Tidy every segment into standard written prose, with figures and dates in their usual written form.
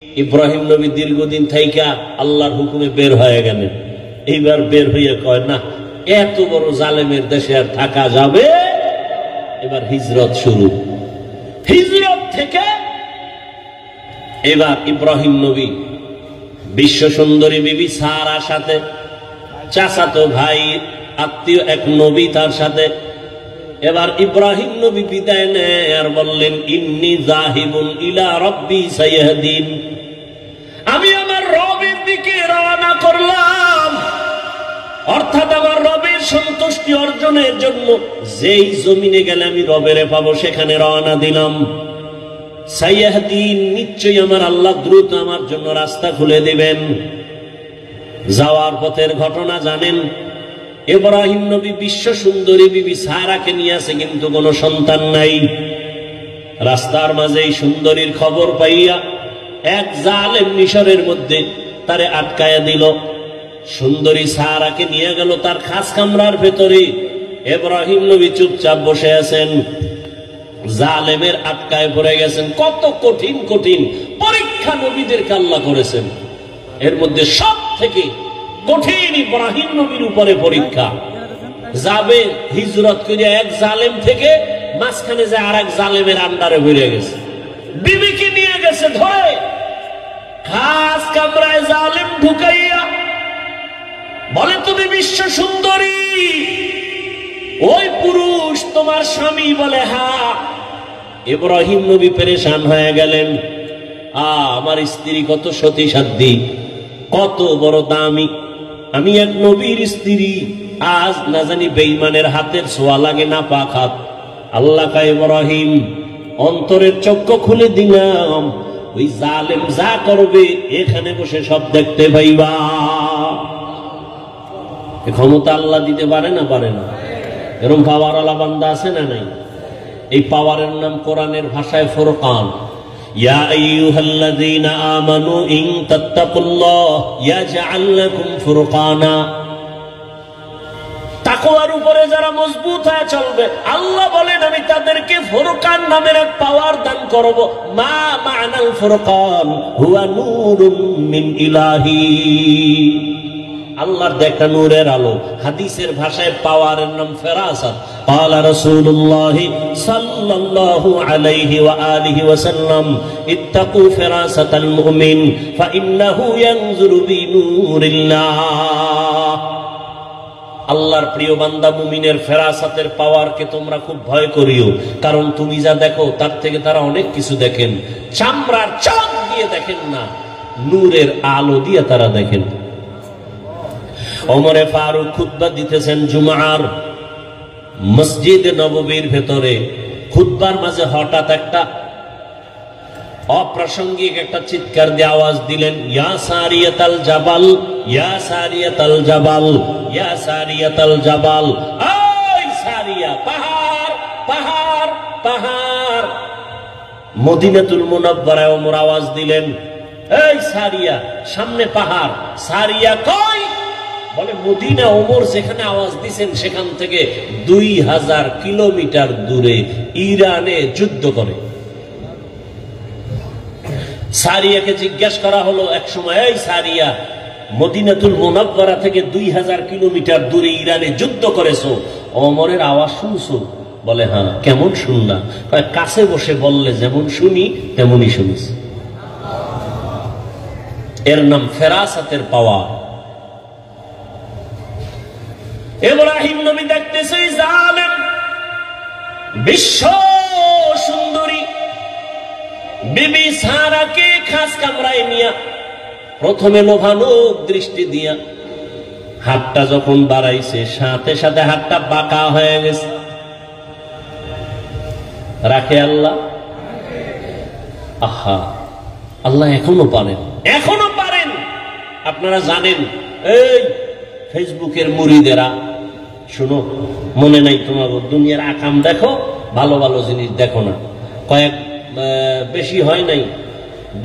ইব্রাহিম নবী দীর্ঘদিন থাইকা আল্লাহর হুকুমে বের হয়ে গেলেন। এইবার বের হইয়া কয়, না, এত বড় জালেমের দেশে আর থাকা যাবে। এবার হিজরত শুরু। হিজরত থেকে এবার ইব্রাহিম নবী বিশ্ব সুন্দরী বিবি সারার সাথে, চাচাতো ভাই আত্মীয় এক নবী তার সাথে, এবার ইব্রাহিম নবী বিদায় নেয় আর বললেন, ইন্নী যাহিবুন ইলা রাব্বি সাইয়াহদিন, আমি আমার রবের দিকে রওনা করলাম। অর্থাৎ আমার রবের সন্তুষ্টি অর্জনের জন্য যেই জমিনে গেলে আমি রবেরে পাবো সেখানে রওনা দিলাম। সাইয়াহদিন, নিশ্চয়ই আমার আল্লাহ দ্রুত আমার জন্য রাস্তা খুলে দিবেন। যাওয়ার পথের ঘটনা জানেন। ইব্রাহিম নবী বিশ্ব সুন্দরী বিবি সারাকে নিয়ে আসে, কিন্তু কোনো সন্তান নাই। রাস্তার মাঝে এই সুন্দরীর খবর পাইয়া এক জালেম মিশরের মধ্যে তারে আটকায়া দিল। সুন্দরী সারাকে নিয়ে গেল তার খাস কামরার ভেতরে। ইব্রাহিম নবী চুপচাপ বসে আছেন, জালেমের আটকায় পড়ে গেছেন। কত কঠিন কঠিন পরীক্ষা নবীদেরকে আল্লাহ করেছেন। এর মধ্যে সব থেকে কঠিন ইব্রাহিম নবীর উপরে পরীক্ষা। যাবে হিজরত করে এক জালেম থেকে, মাঝখানে যে আর এক জালেমের আন্ডারে ভরে গেছে। বিবিকে নিয়ে গেছে ধরে খাস কামরায় জালেম ঢুকাইয়া বলে, তুমি বিশ্ব সুন্দরী, ওই পুরুষ তোমার স্বামী? বলে হ্যাঁ। ইব্রাহিম নবী পেরেশান হয়ে গেলেন। আমার স্ত্রী কত সতী সাধ্যী, কত বড় দামি, আমি এক নবীর স্ত্রী, আজ না জানি বেঈমানের হাতের ছোঁয়া লাগে না পাক হাত। আল্লাহ কা ইব্রাহিম, অন্তরের চক্ষু খুলে দিলাম, ওই জালেম যা করবে এখানে বসে সব দেখতে পাইবা। ক্ষমতা আল্লাহ দিতে পারে না? পারে না? এরকম পাওয়ারওয়ালা বান্দা আছে না নাই? এই পাওয়ারের নাম কোরআনের ভাষায় ফুরকান। ইয়া আইয়ুহাল্লাযীনা আমানু ইন তাত্তাকুল্লাহ ইয়াজআল লাকুম ফুরকানা। তাকওয়ার উপরে যারা মজবুত হয়ে চলবে, আল্লাহ বলেন আমি তাদেরকে ফুরকান নামের এক পাওয়ার দান করব। মা মা'নাল ফুরকান হুয়া নূরুম মিন ইলাহি, আল্লাহর দেখা নূরের আলো। হাদিসের ভাষায় পাওয়ারের নাম ফেরাসাত। ক্বালা রাসূলুল্লাহ সাল্লাল্লাহু আলাইহি ওয়া আলিহি ওয়াসাল্লাম, ইত্তাকু ফিরাসাতাল মুমিন ফাইন্নাহু ইয়ানজুরু বিনূরিল্লাহ। আল্লাহর প্রিয় বান্দা মুমিনের ফেরাসাতের পাওয়ারকে তোমরা খুব ভয় করিও, কারণ তুমি যা দেখো তার থেকে তারা অনেক কিছু দেখেন। চামড়ার চোখ দিয়ে দেখেন না, নূরের আলো দিয়ে তারা দেখেন। ওমরে ফারুক খুতবা দিতেছেন জুমার মসজিদে নববীর ভেতরে। খুতবার মাঝে হঠাৎ একটা অপ্রাসঙ্গিক একটা চিৎকার দিয়ে আওয়াজ দিলেন, ইয়া সারিয়াতাল জাবাল, ইয়া সারিয়াতাল জাবাল, ইয়া সারিয়াতাল জাবাল। ওই সারিয়া, পাহাড় পাহাড় পাহাড়। মদিনাতুল মুনাওয়ারায় ওমর আওয়াজ দিলেন, এই সারিয়া, সামনে পাহাড়। সারিয়া কই? বলে মদিনা। ওমর যেখানে আওয়াজ দিছেন সেখান থেকে 2000 কিলোমিটার দূরে ইরানে যুদ্ধ করে। সারিয়াকে জিজ্ঞাসা করা হলো এক সময়, এই সারিয়া, মদিনাতুল মুনাওয়ারা থেকে 2000 কিলোমিটার দূরে ইরানে যুদ্ধ করেছো, ওমরের আওয়াজ শুনছো? বলে হ্যাঁ। কেমন শুনলাম? কাছে বসে বললে যেমন শুনি তেমনই শুনিস। এর নাম ফেরাসাতের পাওয়া। ইব্রাহিম নবী দেখতেছে জালেম বিশ্ব সুন্দরী বিবি সারাকে খাস কামরায় নিয়া প্রথমে লোভালোক দৃষ্টি দিয়া হাতটা যখন বাড়াইছে, সাথে সাথে হাতটা বাঁকা হয়ে গেছে। রাখে আল্লাহ? আহা, আল্লাহ এখনো পারেন, এখনো পারেন। আপনারা জানেন, এই ফেসবুকের মুরিদেরা, শুনো, মনে নাই তোমার, দুনিয়ার আকাম দেখো, ভালো ভালো জিনিস দেখো না। কয়েক বেশি হয় নাই,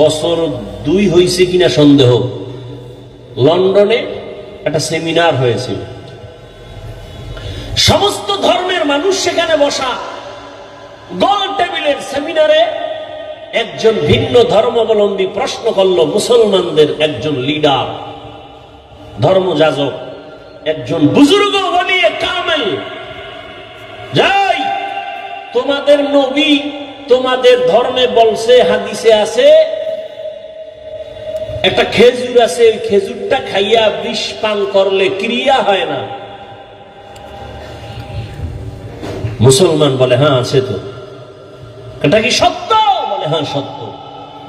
বছর 2 হয়েছে কিনা সন্দেহ, লন্ডনে একটা সেমিনার হয়েছিল। সমস্ত ধর্মের মানুষ সেখানে বসা, গোল টেবিলের সেমিনারে একজন ভিন্ন ধর্মাবলম্বী প্রশ্ন করল মুসলমানদের একজন লিডার, ধর্মযাজক, একজন বুজুর্গ ওলিয়ে কামেল, যাই তোমাদের নবী তোমাদের ধর্মে বলছে, হাদিসে আছে, একটা খেজুর আছে, ওই খেজুরটা খাইয়া বিষ পান করলে ক্রিয়া হয় না। মুসলমান বলে হ্যাঁ আছে তো। এটা কি সত্য? বলে হ্যাঁ সত্য।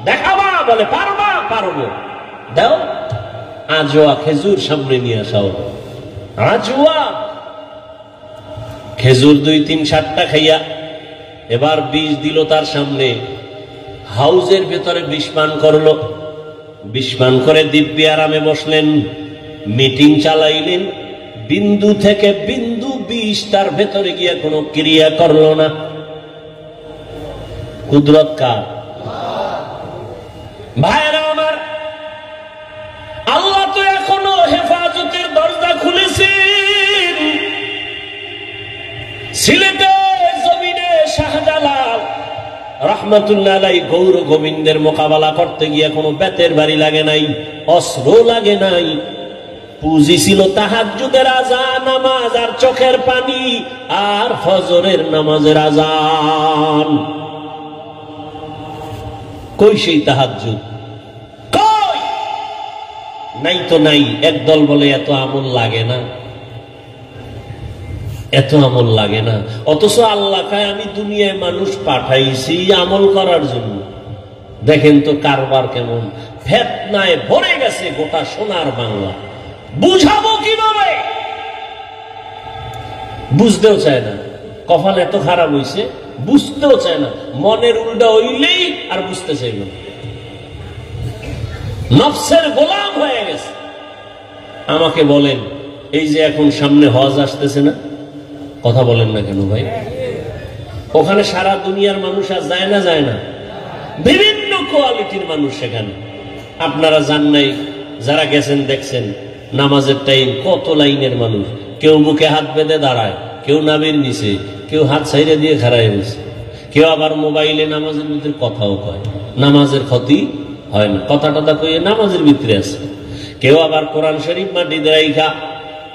দেখাবা? বলে পারবা? পারবো। দাও আজোয়া খেজুর সামনে নিয়ে আসাও। আজোয়া খেজুর 2-3-7টা খাইয়া এবার বিষ দিল তার সামনে, হাউজের ভেতরে বিষ পান করলো। বিষ পান করে দিব্যি আরামে বসলেন, মিটিং চালাইলেন। বিন্দু থেকে বিন্দু বিষ তার ভেতরে গিয়া কোনো ক্রিয়া করলো না। কুদরত কার? ভাইরা আমার, আল্লাহ তো এখনো হেফাজতের দরজা খুলেছেন। সিলেটের জমিনে শাহজালাল রহমাতুল্লাহ আলাইহি গৌর গোবিন্দের মোকাবেলা করতে গিয়ে কোনো বেতের বাড়ি লাগে নাই, অস্ত্র লাগে নাই। পুঁজি ছিল তাহাজ্জুদের আযান, নামাজ আর চোখের পানি, আর ফজরের নামাজের আযান। কই সেই তাহাজ্জুদ? কই? নাই তো নাই। একদল বলে এত আমল লাগে না, এত আমল লাগে না। অথচ আল্লাহ কয় আমি দুনিয়ায় মানুষ পাঠাইছি আমল করার জন্য। দেখেন তো কারবার কেমন, ফিতনায় ভরে গেছে গোটা সোনার বাংলা। বুঝাবো কিভাবে? বুঝতেও চায় না। কপাল এত খারাপ হইছে, বুঝতেও চায় না। মনের উল্টা হইলেই আর বুঝতে চাইব না। নফসের গোলাম হয়ে গেছে। আমাকে বলেন, এই যে এখন সামনে হজ আসতেছে না, কথা বলেন না কেন ভাই? ওখানে সারা দুনিয়ার মানুষ আর যায় না? যায় না? বিভিন্ন কোয়ালিটির মানুষ সেখানে। আপনারা জান নাই, যারা গেছেন দেখছেন, নামাজের টাইম কত লাইনের মানুষ। কেউ বুকে হাত বেঁধে দাঁড়ায়, কেউ নাবির নিচে, কেউ হাত সাইরে দিয়ে খাড়ায় বসে, কেউ আবার মোবাইলে নামাজের ভিতরে কথাও কয়। নামাজের ক্ষতি হয় না, কথা টথা কয়ে নামাজের ভিতরে আছে। কেউ আবার কোরআন শরীফ মাটিতে রাইখা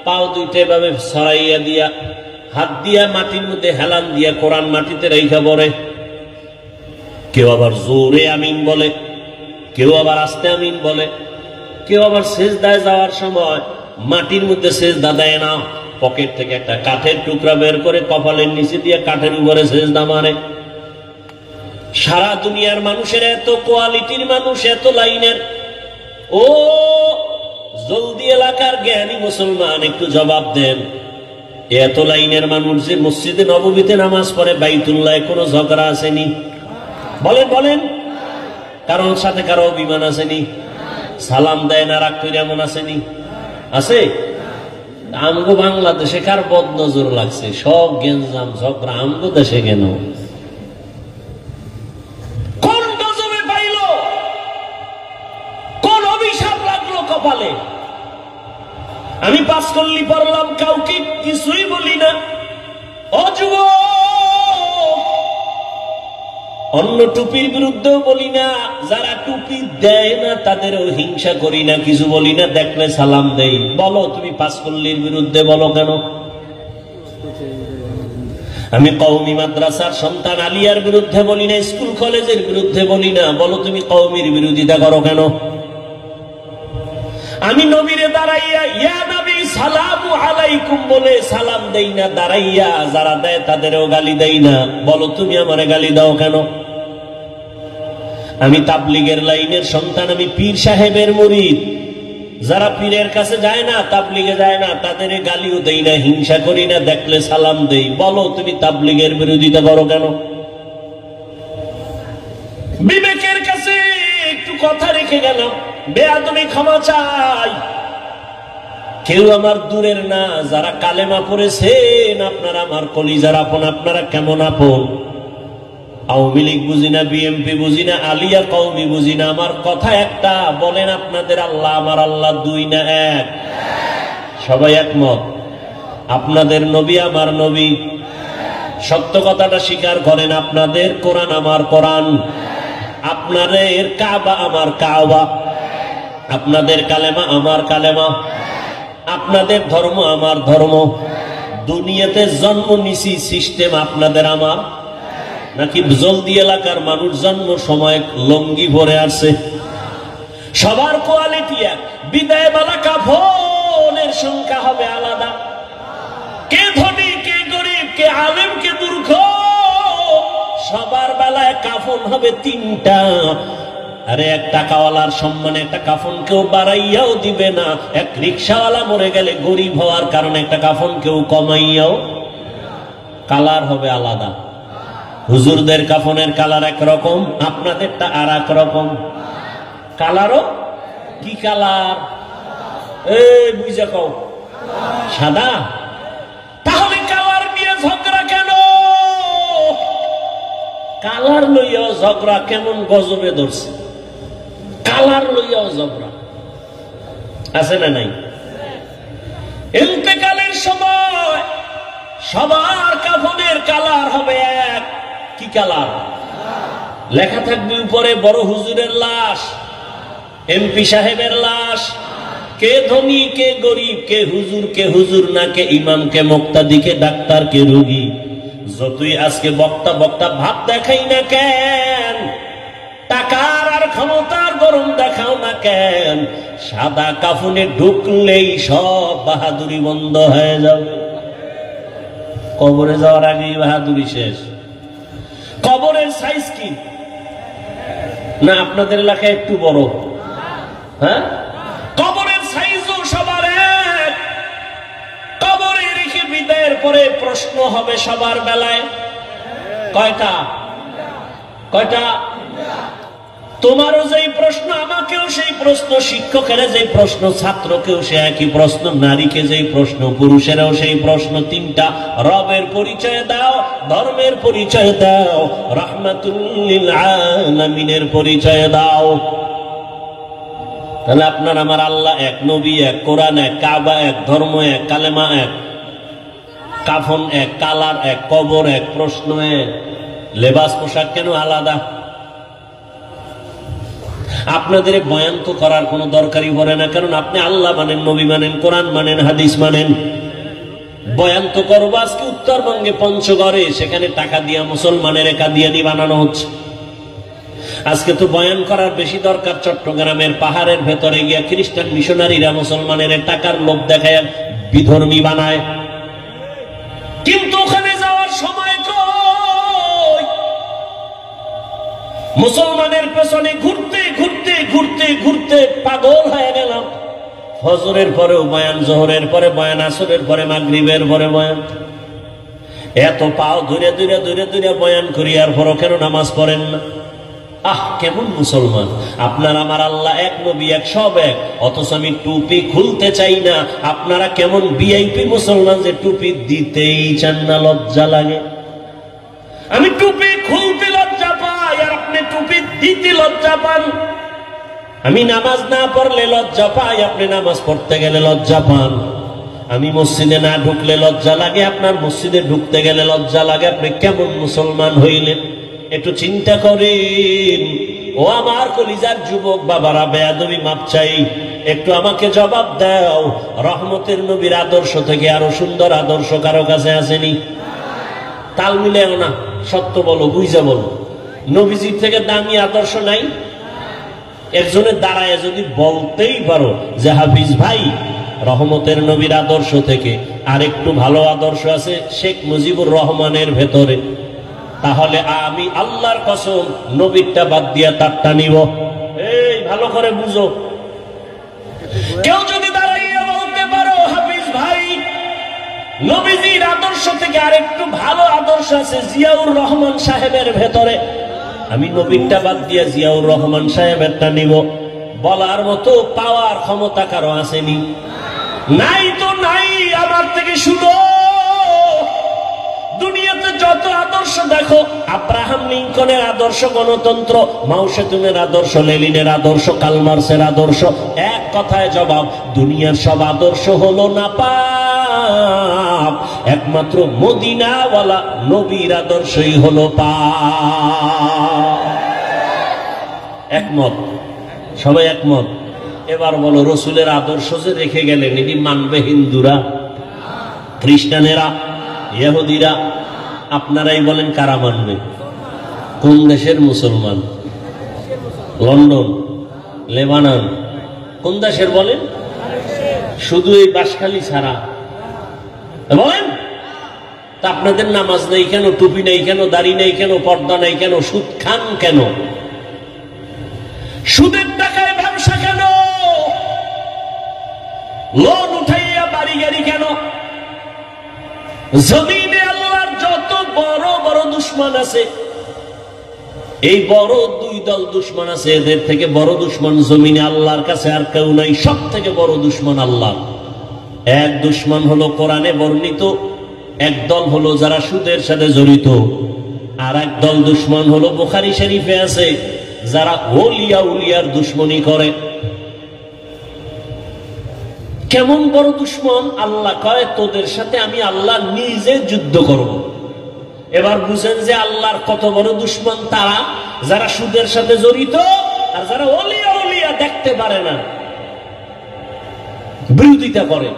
পাও দুইটা এভাবে ছড়াইয়া দিয়া, হাত দিয়া মাটির মধ্যে হেলান দিয়া কোরআন মাটিতে রাইখা পড়ে। কেউ আবার জোরে আমিন বলে, কেউ আবার আস্তে আমিন বলে। কেউ আবার সেজদায় যাওয়ার সময় মাটির মধ্যে সেজদা দেয় না, পকেট থেকে একটা কাঠের টুকরা বের করে কপালের নিচে দিয়ে কাঠের উপরে সেজদা মারে। সারা দুনিয়ার মানুষের এত কোয়ালিটির মানুষ, এত লাইনের। ও জলদি এলাকার জ্ঞানী মুসলমান, একটু জবাব দেন। এত লাইনের মানুষ যে মসজিদে নববীতে নামাজ পড়ে, বাইতুল্লাহে কোনো ঝগড়া আসেনি? বলেন বলেন। কারোর সাথে কারো অভিমান আসেনি? সালাম দেয় না, রাগ করে এমন আসেনি? আছে? আমগো বাংলাদেশে কার বদ নজর লাগছে? সব গেঞ্জাম ঝগড়া আমগো দেশে কেন? কোন গজবে পাইল? কোন অভিশাপ লাগলো কপালে? আমি পাস করলি পড়লাম, কাউকে কিছুই বলি না। অযুবক, অন্য টুপির বিরুদ্ধেও বলি না, যারা টুপি দেয় না তাদেরও হিংসা করি না, কিছু বলি না, দেখলে সালাম দেই। বলো তুমি পাঁচকল্লির বিরুদ্ধে বলো কেন? আমি কওমি মাদ্রাসার সন্তান আলিয়ার বিরুদ্ধে বলি না, স্কুল কলেজের বিরুদ্ধে বলি না, বলো তুমি কওমির বিরোধিতা করো কেন? আমি নবীরে দাঁড়াইয়া ইয়া নবী সালামু আলাইকুম বলে সালাম দেই না, দাঁড়াইয়া যারা দেয় তাদেরও গালি দেই না, বলো তুমি আমারে গালি দাও কেন? আমি তাবলীগের লাইনের সন্তান, আমি পীর সাহেবের মুরিদ। যারা পীরের কাছে যায় না, তাবলীগে যায় না, তাদের গালিও দেই না, হিংসা করি না, দেখলে সালাম দেই। বলো তুমি তাবলীগের বিরোধিতা করো কেন? বিবেকের কাছে একটু কথা রেখে গেলাম, বেয়াদবি ক্ষমা চাই। কেউ আমার দূরের না, যারা কালেমা পড়েছেন আপনারা আমার কলিজার আপন। আপনারা কেমন আপন? আওয়ামী লীগ বুঝি না, বিএনপি বুঝি না, আলিয়া কওমি বুঝি না, আমার কথা একটা। বলেন আপনাদের আল্লাহ আমার আল্লাহ দুই না এক? সবাই একমত? আপনাদের নবী আমার নবী? সত্য কথাটা স্বীকার করেন? আপনাদের কোরআন আমার কোরআন? আপনাদের কাবা আমার কাবা, আপনাদের কালেমা আমার কালেমা, আপনাদের ধর্ম আমার ধর্ম। দুনিয়াতে জন্ম নিছি সিস্টেম আপনাদের আমার, নাকি জলদি এলাকার মানুষ জন্ম সময় লঙ্গি ভরে আসছে? সবার কোয়ালিটি এক, বিদায় বেলা কাফনের সংখ্যা হবে আলাদা। কে ধনী, কে গরিব, কে আলেম, কে মূর্খ, সবার বেলায় কাফন হবে তিনটা। আরে এক টাকাওয়ালার সম্মানে একটা কাফন কেউ বাড়াইয়াও দিবে না। এক রিক্সাওয়ালা মরে গেলে গরিব হওয়ার কারণে একটা কাফন কেউ কমাইয়াও, কালার হবে আলাদা। হুজুরদের কাফনের কালার একরকম, আপনাদেরটা আর এক রকম। কালারও কি কালার? এই বুঝা কও, সাদা। তাহলে কালার নিয়ে ঝগড়া কেন? কালার লইয়াও ঝগড়া কেমন গজবে ধরছে? কালার লইয়াও ঝগড়া আছে না নাই? ইন্তেকালের সময় সবার কাফনের কালার হবে এক। কি কালার? লেখা থাকবে উপরে বড় হুজুরের লাশ, এমপি সাহেবের লাশ, কে ধনী, কে গরিব, কে হুজুর না, কে ইমাম, কে মুক্তাদি, কে ডাক্তার, কে রোগী। যতই আজকে বক্তা বক্তা ভাব দেখাই না কেন, টাকার আর ক্ষমতার গরম দেখাও না কেন, সাদা কাফনে ঢুকলেই সব বাহাদুরি বন্ধ হয়ে যাবে। কবরে যাওয়ার আগেই বাহাদুরি শেষ। কবরের সাইজ কি না আপনাদের এলাকায় একটু বড়? হ্যাঁ, কবরের সাইজও সবার এক। কবরে রেখে বিদায়ের পরে প্রশ্ন হবে সবার বেলায়। কয়টা? কয়টা? তোমারও যেই প্রশ্ন, আমাকেও সেই প্রশ্ন, শিক্ষকের যেই প্রশ্ন, ছাত্রকেও সে একই প্রশ্ন, নারীকে যেই প্রশ্ন, পুরুষেরও সেই প্রশ্ন। তিনটা। রবের পরিচয় দাও, ধর্মের পরিচয় দাও, রাহমাতুল লিল আলামিনের পরিচয় দাও। তাহলে আপনার আমার আল্লাহ এক, নবী এক, কোরআন এক, কাবা এক, ধর্ম এক, কালেমা এক, কাফন এক, কালার এক, কবর এক, প্রশ্ন এক। লেবাস পোশাক কেন আলাদা? আপনাদের বয়ান তো করার কোনো দরকারই পড়ে না, কারণ আপনি আল্লাহ মানেন, নবী মানেন, কোরআন মানেন, হাদিস মানেন। বয়ান তো করবো আজকে উত্তরবঙ্গে পঞ্চগড়ে, সেখানে টাকা দিয়া মুসলমানের কাদিয়ানি বানানো হচ্ছে। আজকে তো বয়ান করার বেশি দরকার চট্টগ্রামের পাহাড়ের ভেতরে গিয়া খ্রিস্টান মিশনারিরা মুসলমানের টাকার লোভ দেখায় বিধর্মী বানায়। কিন্তু ওখানে যাওয়ার সময় কই? মুসলমানের পেছনে ঘুরতে ঘুরতে ঘুরতে ঘুরতে পাগল হয়ে গেলাম। ফজরের পরেও বয়ান, জোহরের পরে বয়ান, আসরের পরে মাগরিবের পরে বয়ান। এত পাও ধরে ধরে ধরে ধরে বয়ান করি, আর পরও কেন নামাজ পড়েন না? আহ, কেমন মুসলমান! আপনার আমার আল্লাহ এক, নবী এক, সব এক, অথচ আমি টুপি খুলতে চাই না। আপনারা কেমন ভিআইপি মুসলমান যে টুপি দিতেই চান না, লজ্জা লাগে। আমি টুপি খুলতে লজ্জা পাই, আর আপনি টুপি দিতে লজ্জা পান। আমি নামাজ না পড়লে লজ্জা পাই, আপনি নামাজ পড়তে গেলে লজ্জা পান। আমি মসজিদে না ঢুকলে লজ্জা লাগে, আপনার মসজিদে ঢুকতে গেলে লজ্জা লাগে। আপনি কেমন মুসলমান হইলেন? একটু চিন্তা করেন। ও আমার কলিজার যুবক বাবারা, বেয়াদবি মাপ চাই, একটু আমাকে জবাব দাও। রহমতের নবীর আদর্শ থেকে আরো সুন্দর আদর্শ কারো কাছে আসেনি? তাল মিলেও না, সত্য বলো, বুঝা বলো। নবীজির থেকে দামি আদর্শ নাই? একজনের দাঁড়ায় যদি বলতেই পারো যে হাফিজ ভাই, রহমতের নবীর আদর্শ থেকে আর একটু ভালো আদর্শ আছে শেখ মুজিবুর রহমানের ভেতরে, তাহলে আমি আল্লাহর কসম নবীরটা বাদ দিয়া তারটা নিব। এই ভালো করে বুঝো। কেউ যদি দাঁড়াইয়া বলতে পারো হাফিজ ভাই, নবীজির আদর্শ থেকে আর একটু ভালো আদর্শ আছে জিয়াউর রহমান সাহেবের ভেতরে, আমি নবীরটা বাদ দিয়া জিয়াউর রহমান সাহেবেরটা নিব, বলার মতো পাওয়ার ক্ষমতা কারো আসেনি? নাই তো নাই। আমার থেকে শুনো, দুনিয়াতে যত আদর্শ দেখো, আব্রাহাম লিঙ্কনের আদর্শ গণতন্ত্র, মাও সেতুনের আদর্শ, লেনিনের আদর্শ, কালমার্সের আদর্শ, এক কথায় জবাব, দুনিয়ার সব আদর্শ হলো না পাপ, একমাত্র মদিনাওয়ালা নবীর আদর্শই হলো পাপ। একমত? সবাই একমত? এবার বলো, রসুলের আদর্শ যে রেখে গেলেন, এটি মানবে হিন্দুরা, খ্রিস্টানেরা, ইহুদিরা? আপনারাই বলেন কারা মানবে? কোন দেশের মুসলমান? লন্ডন, লেবানন, কোন দেশের বলেন? শুধু এই বাঁশখালী ছাড়া বলেন? তা আপনাদের নামাজ নেই কেন, টুপি নেই কেন, দাড়ি নেই কেন, পর্দা নেই কেন, সুদ খান কেন, সুদের টাকায় ব্যবসা কেন, লোন উঠাইয়া বাড়ি গাড়ি কেন? জমিনে আল্লাহর যত বড় বড় দুশমন আছে, এই বড় দুই দল দুশমন আছে, এদের থেকে বড় দুশমন জমিনে আল্লাহর কাছে আর কেউ নাই। সব থেকে বড় দুশমন আল্লাহ। এক দুশমন হলো কোরআনে বর্ণিত, এক দল হলো যারা সুদের সাথে জড়িত, আর এক দল দুশমন হলো বুখারী শরীফে আছে, যারা ওলিয়া উলিয়ার দুশমনি করে। কেমন বড় দুশমন? আল্লাহ কয়, তোদের সাথে আমি আল্লাহ নিজে যুদ্ধ করব। এবার বুঝেন যে আল্লাহর কত বড় দুশমন তারা, যারা সুদের সাথে জড়িত আর যারা ওলিয়া উলিয়া দেখতে পারে না, বিরোধিতা করে।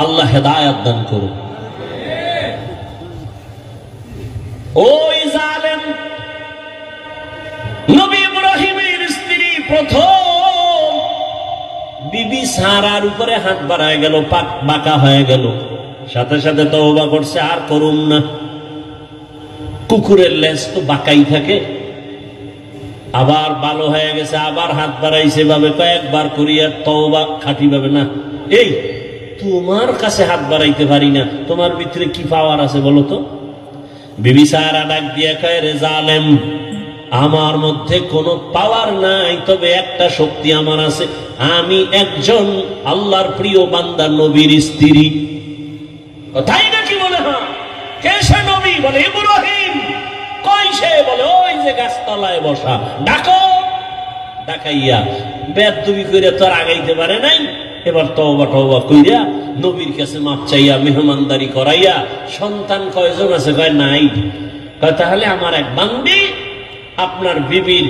আল্লাহ হেদায়েত দান করুন। ওই জালেম নবী ইব্রাহিমের স্ত্রী প্রথম বিবি সারার উপরে হাত বাড়ায় গেল, পাক বাঁকা হয়ে গেল, সাথে সাথে তওবা করছে, আর করুম না। কুকুরের লেজ তো বাঁকাই থাকে, আবার ভালো হয়ে গেছে, আবার হাত বাড়াইছে ভাবে, কয়েকবার করিয়া তওবা খাঁটি ভাবে না। এই তোমার কাছে হাত বাড়াইতে পারি না, তোমার ভিতরে কি পাওয়ার আছে বলো তো? বিবি সারা ডাক দিয়া কয়, রে জালেম, আমার মধ্যে কোনো পাওয়ার নাই, তবে একটা শক্তি আমার আছে, আমি একজন আল্লাহর প্রিয় বান্দা নবীর স্ত্রী। তাই নাকি? বলে হ্যাঁ। কে সে নবী? বলে ইব্রাহিম। কই সে? বলে ওই যে গাছতলায় বসা। ডাকো। ডাকাইয়া বেদবি করে তো আর আগাইতে পারে নাই, এবার তওবা টওবা কইরা নবীর কাছে মাপ চাইয়া মেহমানদারি করাইয়া, সন্তান কয়জন আছে? কয় নাই। কয় তাহলে আমার এক বান্দি আপনার বিবির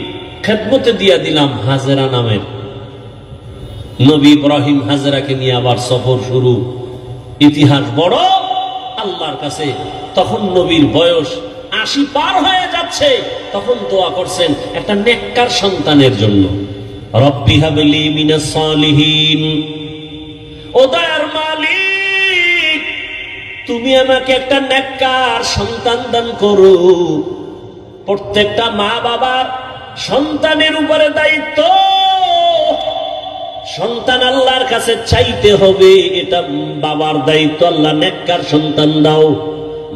খেদমতে দিয়া দিলাম, হাজেরা নামের। নবী ইব্রাহিম হাজেরাকে নিয়ে আবার সফর শুরু। ইতিহাস বড় আল্লাহর কাছে। তখন নবীর বয়স 80 পার হয়ে যাচ্ছে, তখন দোয়া করছেন একটা নেককার সন্তানের জন্য। রব্বি হাবলি মিনাস সালিহিন, ও দয়ার মালিক, তুমি আমাকে একটা নেককার সন্তান দান করো। প্রত্যেকটা মা বাবার সন্তানের উপরে দায়িত্ব, সন্তান আল্লাহর কাছে চাইতে হবে, এটা বাবার দায়িত্ব, আল্লাহ নেককার সন্তান দাও।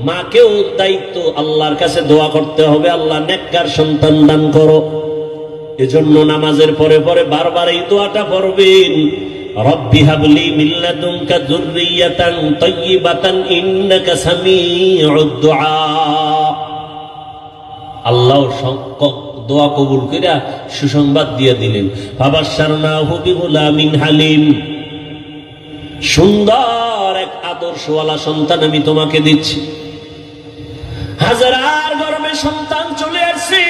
মাকেও দায়িত্ব, আল্লাহর কাছে দোয়া করতে হবে, আল্লাহ নেককার সন্তান দান করো। এজন্য নামাজের পরে পরে বারবার এই দোয়াটা পড়বেন, রব্বি হাবলি মিন লাদুনকা যুররিয়াতান তাইয়্যিবাতান ইন্নাকা সামিউদ দুআ। আল্লাহ দোয়া কবুল করে সুসংবাদ দিয়ে দিলেন, ফাবাশশারনাহু বিগুলামিন হালিম, সুন্দর এক আদর্শওয়ালা সন্তান আমি তোমাকে দিচ্ছি। হাজারার গর্ভে সন্তান চলে আসছে,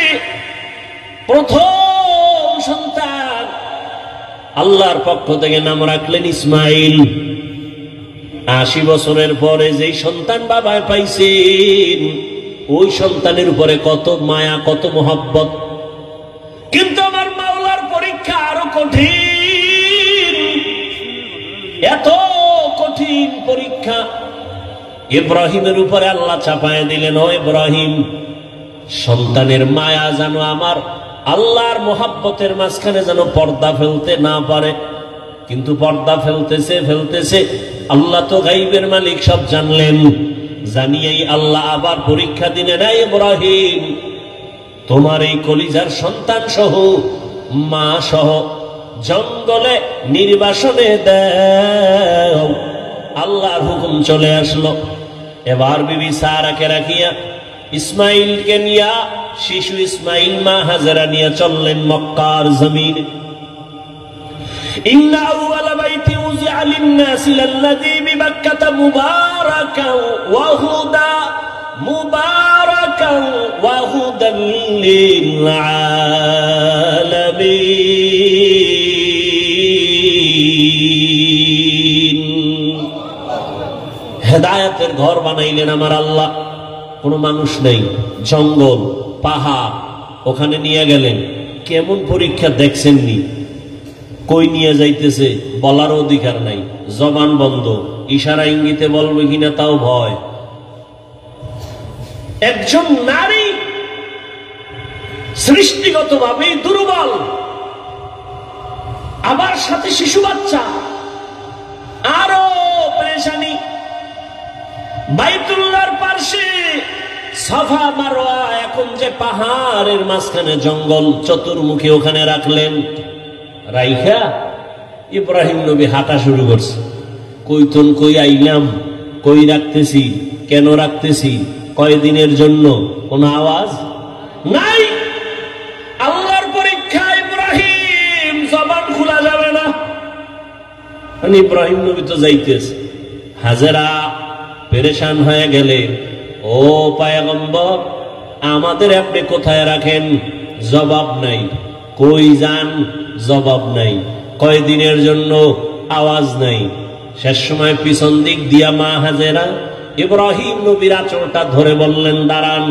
প্রথম সন্তান। আল্লাহর পক্ষ থেকে নাম রাখলেন ইসমাইল। 80 বছরের পরে যেই সন্তান বাবায় পাইছেন, ওই সন্তানের উপরে কত মায়া, কত মোহাব্বত। কিন্তু আমার মাওলার পরীক্ষা আরো কঠিন, এত কঠিন পরীক্ষা ইব্রাহিমের উপরে আল্লাহ চাপায় দিলেন। ও ইব্রাহিম, সন্তানের মায়া যেন আমার আল্লাহর মোহাব্বতের মাঝখানে যেন পর্দা ফেলতে না পারে। কিন্তু পর্দা ফেলতেছে। আল্লাহ তো গাইবের মালিক, সব জানলেন। জানিয়েই আল্লাহ আবার পরীক্ষা দিলেন, এই ইব্রাহিম, তোমার এই কলিজার সন্তান সহ, মা সহ জঙ্গলে নির্বাসনে দাও। আল্লাহর হুকুম চলে আসলো। এবার বিবি সারাকে রাখিয়া ইসমাইলকে নিয়া, শিশু ইসমাইল মা হাজেরা নিয়ে চললেন মক্কার জমিনে। ইন্না আউওয়ালা বাইতি উযিআ লিন-নাসি লাল্লাযী বিবাক্কাতা মুবারাকান ওয়া হুদা, মুবারাকান রাহমাতাও ওয়া হুদাল লিল আলামিন। হেদায়েতের ঘর বানাইলেন আমার আল্লাহ। কোনো মানুষ নেই, জঙ্গল পাহাড়, ওখানে নিয়ে গেলেন। কেমন পরীক্ষা দেখছেননি? কই নিয়ে যাইতেছে বলার অধিকার নাই, জবান বন্ধ, ইশারা ইঙ্গিতে বলবে কিনা তাও ভয়। একজন নারী সৃষ্টিগতভাবেই দুর্বল, আবার সাথে শিশু বাচ্চা, আরো পেরেশানি। বাইতুল্লাহর পাশে সাফা মারওয়া, এখন যে পাহাড়ের মাঝখানে জঙ্গল, চতুর্মুখী ওখানে রাখলেন। রাইখা ইব্রাহিম নবী হাঁটা শুরু করছে। কইতন কই আইলাম, কই রাখতেছি, কেন রাখতেছি, কয়দিনের জন্য, কোন আওয়াজ নাই। আল্লাহর পরীক্ষা ইব্রাহিম, জবান খোলা যাবে না। ইব্রাহিম নবী তো যাইতেছে। হাজেরা পেরেশান হয়ে গেলে, ও পয়গম্বর, আমাদের আপনি কোথায় রাখেন? জবাব নাই। কই যান? জবাব নাই। কয়দিনের জন্য? আওয়াজ নাই। শেষ সময় পিছন দিক দিয়া মা হাজেরা ইব্রাহিম নবীর আঁচলটা ধরে বললেন, দাঁড়ান,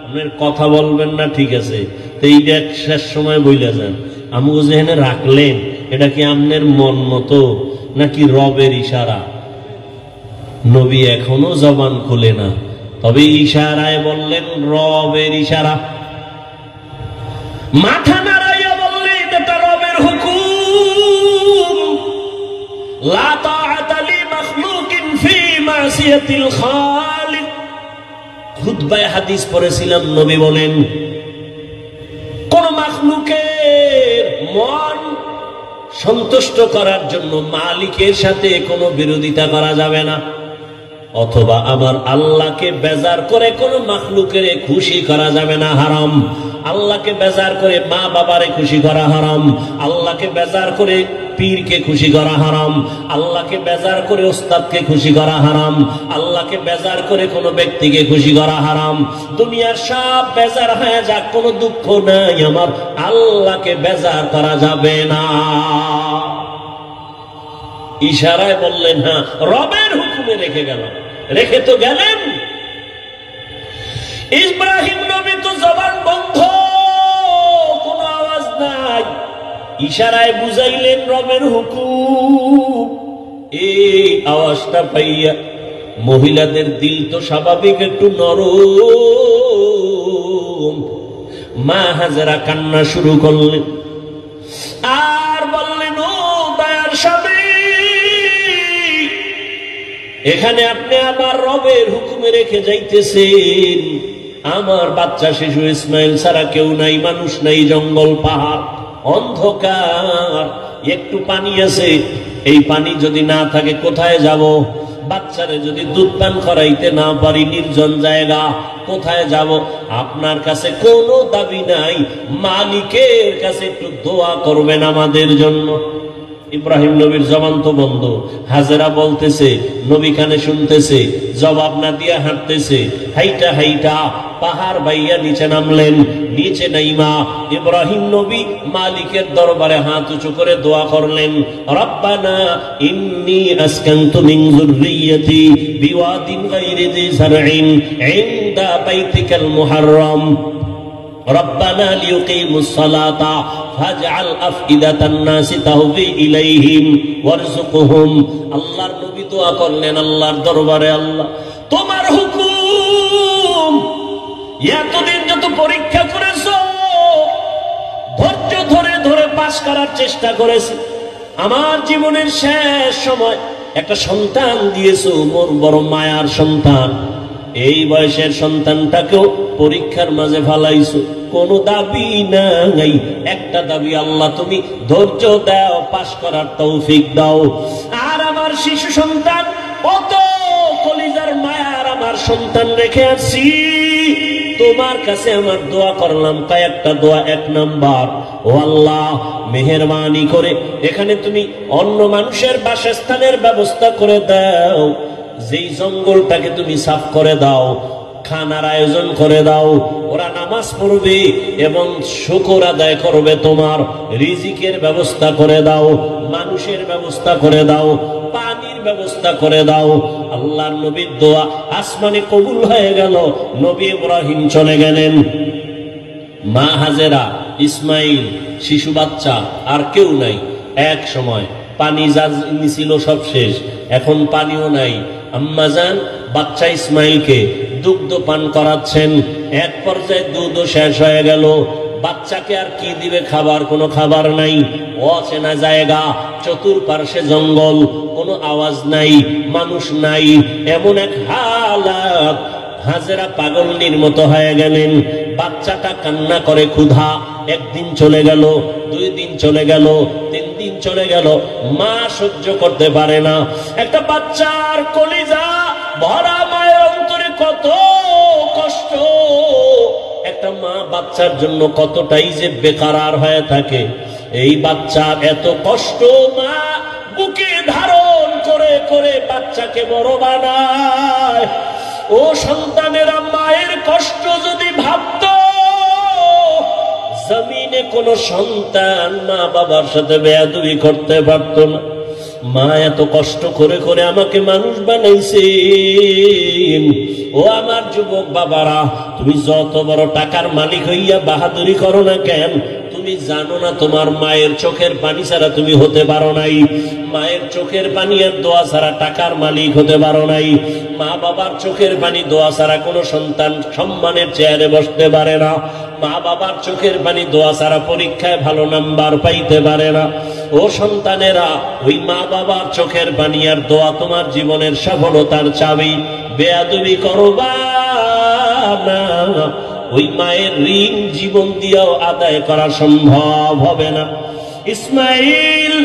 আপনার কথা বলবেন না, ঠিক আছে, তো এই দেখ শেষ সময় বইলা যান। আমাকে যেখানে রাখলেন এটা কি আপনার মন মতো নাকি রবের ইশারা? নবী এখনো জবান খুলে না, তবে ইশারায় বললেন রবের ইশারা। মাথা নাড়াইয়া বললেন এটা রবের হুকুম। লা তাআতা লিমাখলুকিন ফি মাসিয়াতিল খালিক। খুতবায় হাদিস পড়েছিলাম, নবী বলেন কোন মাখলুকের মন সন্তুষ্ট করার জন্য মালিকের সাথে কোনো বিরোধিতা করা যাবে না, অথবা আমার আল্লাহকে বেজার করে কোন মাখলুকের খুশি করা যাবে না, হারাম। আল্লাহকে বেজার করে মা বাবারে খুশি করা হারাম, আল্লাহকে বেজার করে পীরকে খুশি করা হারাম, আল্লাহকে বেজার করে ওস্তাদকে খুশি করা হারাম, আল্লাহকে বেজার করে কোনো ব্যক্তিকে খুশি করা হারাম। দুনিয়ার সব বেজার হয়ে যাক, কোনো দুঃখ নাই, আমার আল্লাহকে বেজার করা যাবে না। ইশারায় বললেন হ্যাঁ, রবের হুকুমে রেখে গেল, রেখে তো গেলেন। ইব্রাহিম নবী তো জবান বন্ধ, কোনো আওয়াজ নাই। ইশারায় বুঝাইলেন রবের হুকুম। এই আওয়াজটা পাইয়া মহিলাদের দিল তো স্বাভাবিক একটু নরম। মা হাজেরা কান্না শুরু করলেন আর বললেন, ও দয়ার স্বামী, এখানে আপনি আমার রবের হুকুমে রেখে যাইতেছেন। আমার বাচ্চা শিশু ইসমাইল ছাড়া কেউ নাই, মানুষ নাই, জঙ্গল পাহাড় অন্ধকার, একটু পানি আছে, এই পানি যদি না থাকে কোথায় যাব? বাচ্চারে যদি দুধ পান করাইতে না পারি, নির্জন জায়গা, কোথায় যাব? আপনার কাছে কোনো দাবি নাই, মালিকের কাছে একটু দোয়া করবেন আমাদের জন্য। ইব্রাহিম নবীর জবান তো বন্ধ। হাজেরা বলতেছে, নবী কানে শুনতেছে, জবাব না দিয়া হাঁটতেছে। হাইটা হাইটা পাহাড় বাইয়া নিচে নামলেন। নিচে নাইমা ইব্রাহিম নবী মালিকের দরবারে হাত উঁচু করে দোয়া করলেন, রব্বানা ইন্নী আসকানতু মিন যুররিয়্যাতি বিওয়াদিন গায়রি যি যারইন ইনদা বাইতিকাল মুহাররম রব্বানা লিয়ুকিমুস সালাতা ফাজআল আফইদাতান নাসি তাহবি ইলাইহিম ওয়ারযুকহুম। আল্লাহর নবী দোয়া করলেন আল্লাহর দরবারে, আল্লাহ তোমার হুকুম, এতদিন যত পরীক্ষা করেছো, ধৈর্য ধরে ধরে পাস করার চেষ্টা করেছি, আমার জীবনের শেষ সময় একটা সন্তান দিয়েছো, মোর বড় মায়ার সন্তান। এই বয়সের সন্তানটাকেও পরীক্ষার মাঝে ফালাইছো, কোনো দাবি নাই, একটা দাবি, আল্লাহ তুমি ধৈর্য দাও, পাশ করার তৌফিক দাও। আর আমার শিশু সন্তান, কত কলিজার মায়ার আমার সন্তান রেখে আসছি, তোমার কাছে আমার দোয়া করলাম, কয়েকটা দোয়া। এক নাম্বার, ও আল্লাহ মেহেরবানি করে এখানে তুমি অন্য মানুষের বাসস্থানের ব্যবস্থা করে দাও, যেই জঙ্গলটাকে তুমি সাফ করে দাও, খানার আয়োজন করে দাও, ওরা নামাজ পড়বে এবং শুকর আদায় করবে, তোমার রিজিকের ব্যবস্থা করে দাও, মানুষের ব্যবস্থা করে দাও, পানির ব্যবস্থা করে দাও। আল্লাহর নবীর দোয়া আসমানে কবুল হয়ে গেল। নবী ইব্রাহিম চলে গেলেন। মা হাজেরা, ইসমাইল, শিশু বাচ্চা, আর কেউ নাই। এক সময় পানি যা ছিল সব শেষ, এখন পানিও নাই। আম্মাজান বাচ্চা ইসমাইলকে দুগ্ধ পান করাচ্ছেন। এক পর্যায়ে দুধও শেষ হয়ে গেল। বাচ্চাকে আর কি দিবে? খাবার, কোনো খাবার নাই, অচেনা জায়গা, চতুর্পার্শ্বে জঙ্গল, কোনো আওয়াজ নাই, মানুষ নাই, এমন এক হালাত। হাজেরা পাগলনির মতো হয়ে গেলেন। বাচ্চাটা কান্না করে ক্ষুধা। একদিন চলে গেল, 2 দিন চলে গেল, 3 দিন চলে গেল। মা সহ্য করতে পারে না। একটা বাচ্চার কলিজা ভরা মায়ের অন্তরে কত কষ্ট। একটা মা বাচ্চার জন্য কতটাই যে বেকারার হয়ে থাকে। এই বাচ্চার এত কষ্ট মা বুকে ধারণ করে করে বাচ্চাকে বড় বানায়। ও সন্তানেরা, মায়ের কষ্ট যদি ভাবত, জমিনে কোন সন্তান মা বাবার সাথে বেয়াদবি করতে পারত না। মা এত কষ্ট করে করে আমাকে মানুষ বানাইছেন। ও আমার যুবক বাবারা, তুমি যত বড় টাকার মালিক হইয়া বাহাদুরি করো না কেন, তুমি জানো না তোমার মায়ের চোখের পানি ছাড়া তুমি হতে পারো নাই। মায়ের চোখের পানি আর দোয়া ছাড়া টাকার মালিক হতে পারো নাই। মা বাবার চোখের পানি দোয়া ছাড়া কোনো সন্তান সম্মানের চেয়ারে বসতে পারে না। মা বাবার চোখের পানি দোয়া ছাড়া পরীক্ষায় ভালো নাম্বার পাইতে পারে না। ও সন্তানেরা, ওই মা বাবার চোখের পানি আর দোয়া তোমার জীবনের সফলতার চাবি। বেয়াদবি করবা না, ওই মায়ের ঋণ জীবন দিয়েও আদায় করা সম্ভব হবে না। ইসমাইল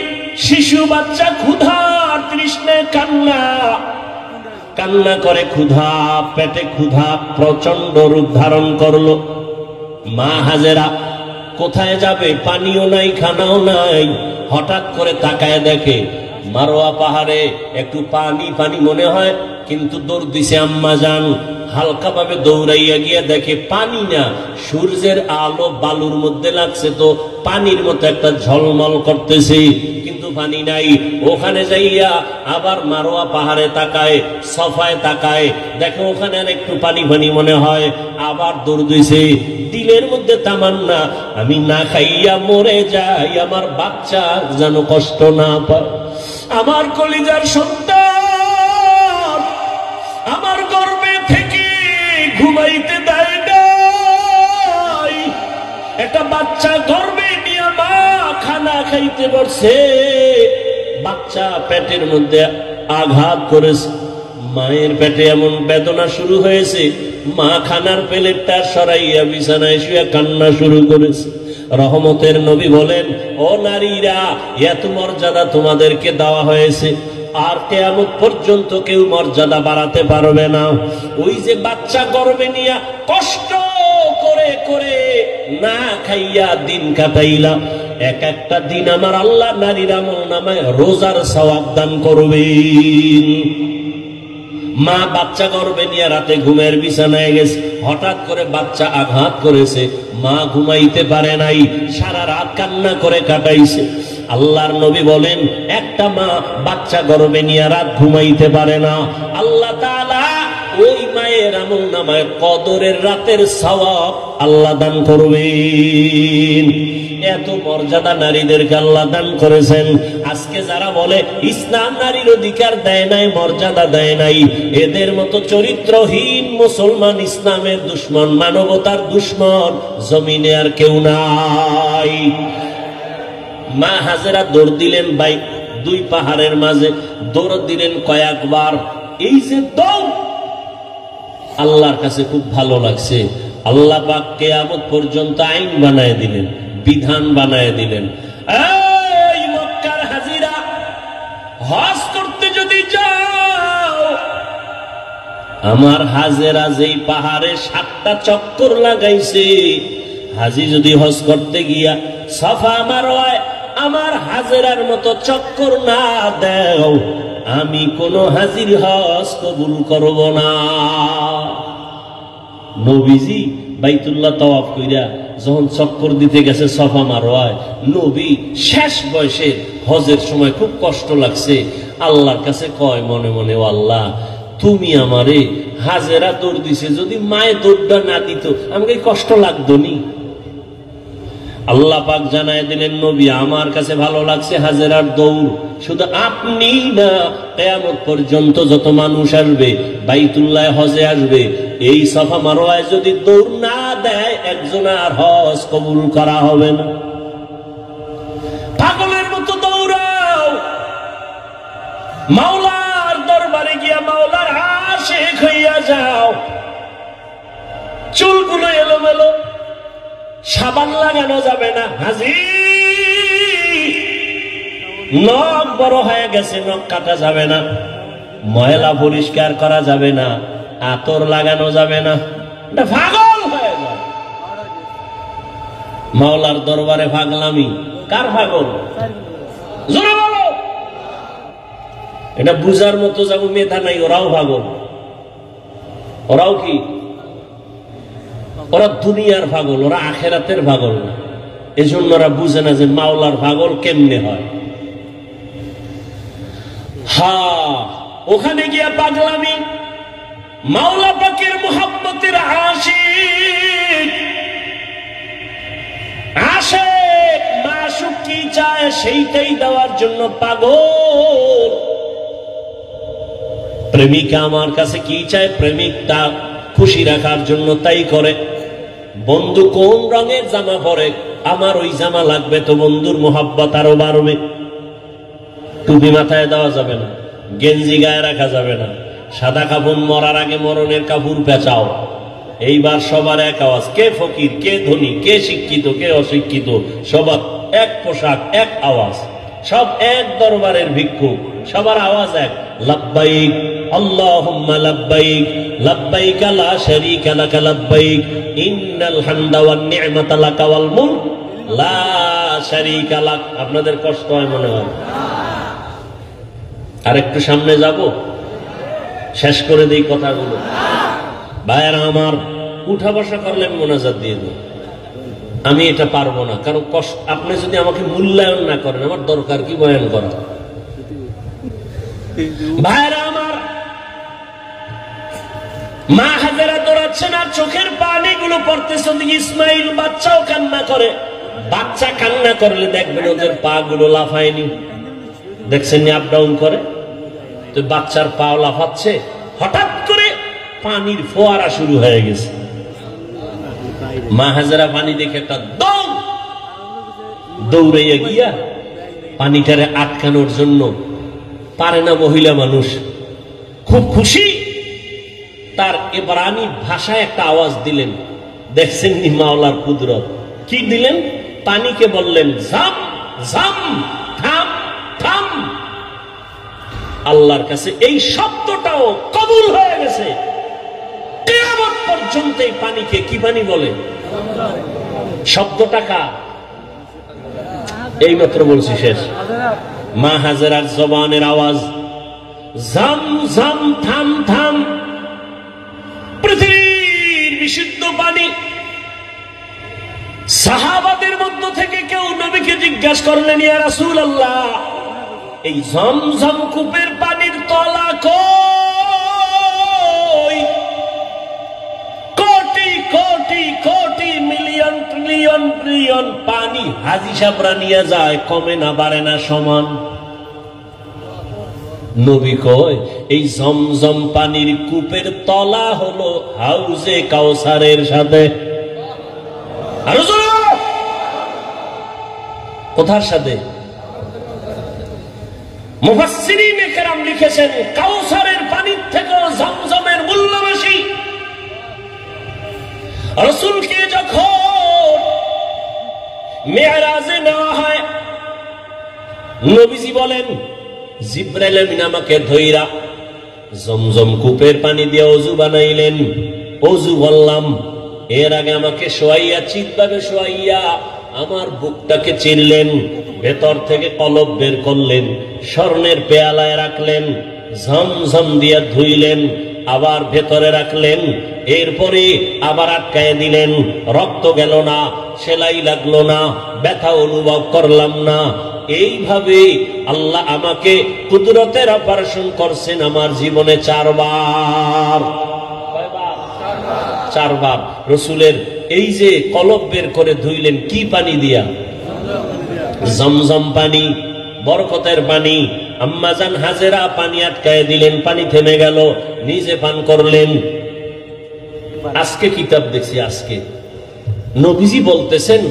শিশু বাচ্চা ক্ষুধার তৃষ্ণায় কান্না করে, ক্ষুধা, পেটে ক্ষুধা প্রচন্ড রূপ ধারণ করলো। মা হাজেরা কোথায় যাবে? পানিও নাই, খানাও নাই। হঠাৎ করে তাকায় দেখে মারোয়া পাহাড়ে একটু পানি পানি মনে হয়, কিন্তু দৌড় দিছে আম্মাজান। হালকা ভাবে দৌড়াইয়া গিয়ে দেখে পানি না, সূর্যের আলো বালুর মধ্যে লাগছে, তো পানির মতো একটা ঝলমল করতেছে, কিন্তু পানি নাই। ওখানে যাইয়া আবার মারোয়া পাহাড়ে তাকায়, সফায় তাকায়, দেখে ওখানে আর একটু পানি পানি মনে হয়। আবার দৌড় দিছে। দিলের মধ্যে তামান্না, আমি না খাইয়া মরে যাই, আমার বাচ্চা যেন কষ্ট না পায়। আমার কলিজার সন্তান আমার গর্ভে থেকে ঘুমাইতে দেয় নাই। একটা বাচ্চা গর্ভে নিয়ে মা খানা খাইতে বসছে, বাচ্চা পেটের মধ্যে আঘাত করেছে। মায়ের পেটে এমন বেদনা শুরু হয়েছে, মা খানার প্লেটটা সরাইয়া বিছানায় শুয়ে কান্না শুরু করেছে। রহমতের নবী বলেন, ও নারীরা, এত মর্যাদা তোমাদেরকে দেওয়া হয়েছে, আর কিয়ামত পর্যন্ত কেউ মর্যাদা বাড়াতে পারবে না। ওই যে বাচ্চা গর্ভে নিয়া কষ্ট করে করে না খাইয়া দিন কাটাইলা, এক একটা দিন আমার আল্লাহ নারীর আমল নামায় রোজার সওয়াব দান করবেন। মা বাচ্চা গর্ভে নিয়ে রাতে ঘুমের বিছানায় গেছে, হঠাৎ করে বাচ্চা আঘাত করেছে, মা ঘুমাইতে পারে নাই, সারা রাত কান্না করে কাটাইছে। আল্লাহর নবী বলেন, একটা মা বাচ্চা গর্ভে নিয়ে রাত ঘুমাইতে পারে না, আল্লাহ তাআলা ওই মায়ের আমল নামায় কদরের রাতের সওয়াব আল্লাহ দান করবেন। এত মর্যাদা নারীদেরকে আল্লাহ দান করেছেন। আজকে যারা বলে ইসলাম নারীর অধিকার দেয় নাই, মর্যাদা দেয় নাই, এদের মতো চরিত্রহীন মুসলমান, ইসলামের দুশ্মন, মানবতার দুশ্মন জমিনে আর কেউ নাই। মা হাজেরা দৌড় দিলেন ভাই 2 পাহাড়ের মাঝে, দৌড় দিলেন কয়েকবার। এই যে দৌড় আল্লাহর কাছে খুব ভালো লাগছে। আল্লাহ পাক কিয়ামত পর্যন্ত আইন বানায় দিলেন, বিধান বানায় দিলেন। এই মক্কার হাজিরা, হজ করতে যদি যাও, আমার হাজেরা যেই পাহাড়ে 7টা চক্কর লাগাইছে, হাজি যদি হজ করতে গিয়া সাফা মারওয়ায় আমার হাজেরার মতো চক্কর না দাও, আমি কোন হাজির হজ কবুল করব না। নবীজি বাইতুল্লাহ তাওয়াফ কইরা যখন চক্কর দিতে গেছে সফা মারওয়ায়, নবী শেষ বয়সে হজের সময় খুব কষ্ট লাগছে, আল্লাহর কাছে কয় মনে মনে, ও আল্লাহ, তুমি আমারে, হাজেরা দৌড় দিছে, যদি মায়ে দৌড়টা না দিত আমাকে কষ্ট লাগতো নি। আল্লাহ পাক জানায় দিলেন, নবী আমার কাছে ভালো লাগছে হাজেরার দৌড়, শুধু আপনি না, কিয়ামত পর্যন্ত যত মানুষ আসবে বাইতুল্লাহ হজে আসবে, এই সফা মারওয়ায় যদি দৌড় না দেয় একজনের হজ কবুল করা হবে না। পাগলের মতো দৌড়াও, মাওলার দরবারে গিয়া মাওলার আশিক হইয়া যাও। চুলগুলো এলোমেলো, সাবান লাগানো যাবে না, হাজি নখ বড় হয়ে গেছে, নখ কাটা যাবে না, ময়লা পরিষ্কার করা যাবে না, আতর লাগানো যাবে না, পাগল হয়ে যায়। মাওলার দরবারে পাগলামি, কার পাগল? জোরে বলো। এটা বুঝার মতো যাবো মেধা নাই, ওরাও পাগল। ওরাও কি? ওরা দুনিয়ার পাগল, ওরা আখেরাতের পাগল না। এজন্য ওরা বুঝে না যে মাওলার পাগল কেমনে হয়। ওখানে গিয়া পাগলামি, মাওলা পাকের মুহাব্বতের আশিক, আশিক মাশুক কি চায় সেইটাই দেওয়ার জন্য পাগল। প্রেমিকা আমার কাছে কি চায়, প্রেমিকটা খুশি রাখার জন্য তাই করে। বন্ধু কোন রঙের জামা পরে, আমার ওই জামা লাগবে, তো বন্ধুর মোহাব্বত আরো বাড়বে। টুপি মাথায় দেওয়া যাবে না, গেঞ্জি গায়ে রাখা যাবে না, সাদা কাপড় মরার আগে মরণের কাপড় পেঁচাও। এইবার সবার এক আওয়াজ, কে ফকির, কে ধনী, কে শিক্ষিত, কে অশিক্ষিত, সবার এক পোশাক, এক আওয়াজ, সব এক দরবারের ভিক্ষুক, সবার আওয়াজ এক, লাব্বাইক আল্লাহুম্মা লাব্বাইক, লাব্বাইক লা শারীকা লাক লাব্বাইক, ইন্নাল হামদা ওয়ান নি'মাতা লাকা ওয়াল মুলক লা শারীকা লাক। আপনাদের কষ্ট হয় মনে হয়? আরেকটু সামনে যাব, শেষ করে দেই কথাগুলো। ভাইয়েরা আমার, উঠা বসা করলে আমি মোনাজাত দিয়ে দেব। আমি এটা পারবো না, কারণ কষ্ট, আপনি যদি আমাকে মূল্যায়ন না করেন আমার দরকার কি বয়ান করা? ভাইয়েরা আমার, মা হাজেরা দৌড়াচ্ছেন আর চোখের পানিগুলো পড়তেছে, ইসমাইল বাচ্চাও কান্না করে। বাচ্চা কান্না করলে দেখবেন ওদের পা গুলো লাফায়নি, দেখছেন আপ ডাউন করে, তো বাচ্চার পা লাফাচ্ছে, হঠাৎ করে পানির ফোয়ারা শুরু হয়ে গেছে। মা হাজেরা পানি দেখে একটা দৌড়াইয়া গিয়া পানিটারে আটকানোর জন্য, পারে না মহিলা মানুষ, খুব খুশি, তার ইবরানি ভাষায় একটা আওয়াজ দিলেন। দেখছেন নি মাওলার কুদরত, কি দিলেন? পানিকে বললেন জাম জাম, থাম থাম। আল্লাহর কাছে এই শব্দটাও কবুল হয়ে গেছে। কিয়ামত পর্যন্ত এই পানিকে কি পানি বলে? শব্দটা কার? এইমাত্র বলছি, শেষ। মা হাজেরার জবানের আওয়াজ, জাম জাম, থাম থাম। পৃথিবীর বিশুদ্ধ পানি। সাহাবাদের মধ্য থেকে কেউ নবীকে জিজ্ঞাসা করলেন, ইয়া রাসূলুল্লাহ, এই জমজম কূপের পানির তলা কই? Crore crore crore, million trillion trillion পানি হাজি সাহেবরা নিয়ে যায়, কমে না বাড়ে না, সমান। নবী কয়, এই জমজম পানির কূপের তলা হলো হাউজে কাউসারের সাথে। আরো জোরে, কোথার সাথে? মুফাসসিরিনে কেরাম লিখেছেন, কাউসারের পানির থেকেও জমজমের মূল্য বেশি। রাসূলকে যখন মেরাজে নেওয়া হয়, নবীজি বলেন, জিবরাইল আমিন আমাকে ধইরা জমজম কূপের পানি দিয়ে ওযু বানাইলেন। ওযু বললাম, এর আগে আমাকে শোয়াইয়া, চিৎভাবে শোয়াইয়া আমার বুকটাকে চিরলেন, ভেতর থেকে কলব বের করলেন, স্বর্ণের পেয়ালায় রাখলেন, ঝমঝম দিয়া ধুইলেন, আবার ভেতরে রাখলেন, এরপরে আবার আটকায় দিলেন। রক্ত গেল না, সেলাই লাগলো না, ব্যথা অনুভব করলাম না। এইভাবে আল্লাহ আমাকে কুদরতের অপারেশন করছেন আমার জীবনে 4 বার। 4 বার রসুলের এই যে কলব বের করে ধুইলেন কি পানি দিয়া? জমজম পানি, বরকতের পানি। আম্মাজান হাজেরা পানি আটকায় দিলেন, পানি থেমে গেল, নিজে পান করলেন। আজকে কিতাব দেখছি, আজকে নবীজি বলতেছেন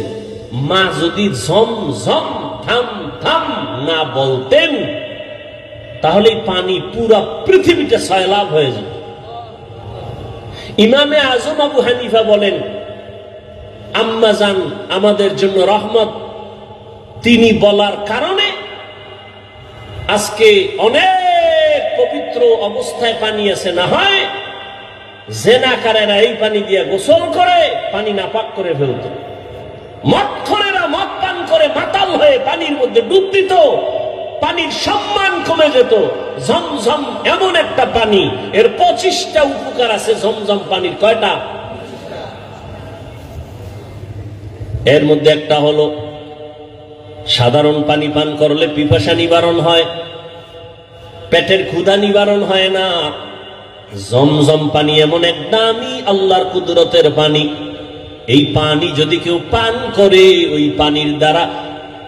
মা যদি ঝমঝম থাম থাম না বলতেন তাহলে পানি পুরা পৃথিবীটা সয়লাভ হয়ে যেত। ইমামে আজম আবু হানিফা বলেন আম্মাজান আমাদের জন্য রহমত, তিনি বলার কারণে আজকে অনেক পবিত্র অবস্থায় পানি আছে। না হয় জেনাকারেরা এই পানি দিয়ে গোসল করে পানি নাপাক করে ফেলত, মদখোরেরা মদ পান করে মাতাল হয়ে পানির মধ্যে ডুব দিত, পানির সম্মান কমে যেত। ঝমঝম এমন একটা পানি, এর 25টা উপকার আছে ঝমঝম পানির। কয়টা? এর মধ্যে একটা হলো সাধারণ পানি পান করলে পিপাসা নিবারণ হয়, পেটের ক্ষুধা নিবারণ হয় না। জমজম পানি এমন এক দামি আল্লাহর কুদরতের পানি, এই পানি যদি কেউ পান করে ওই পানির দ্বারা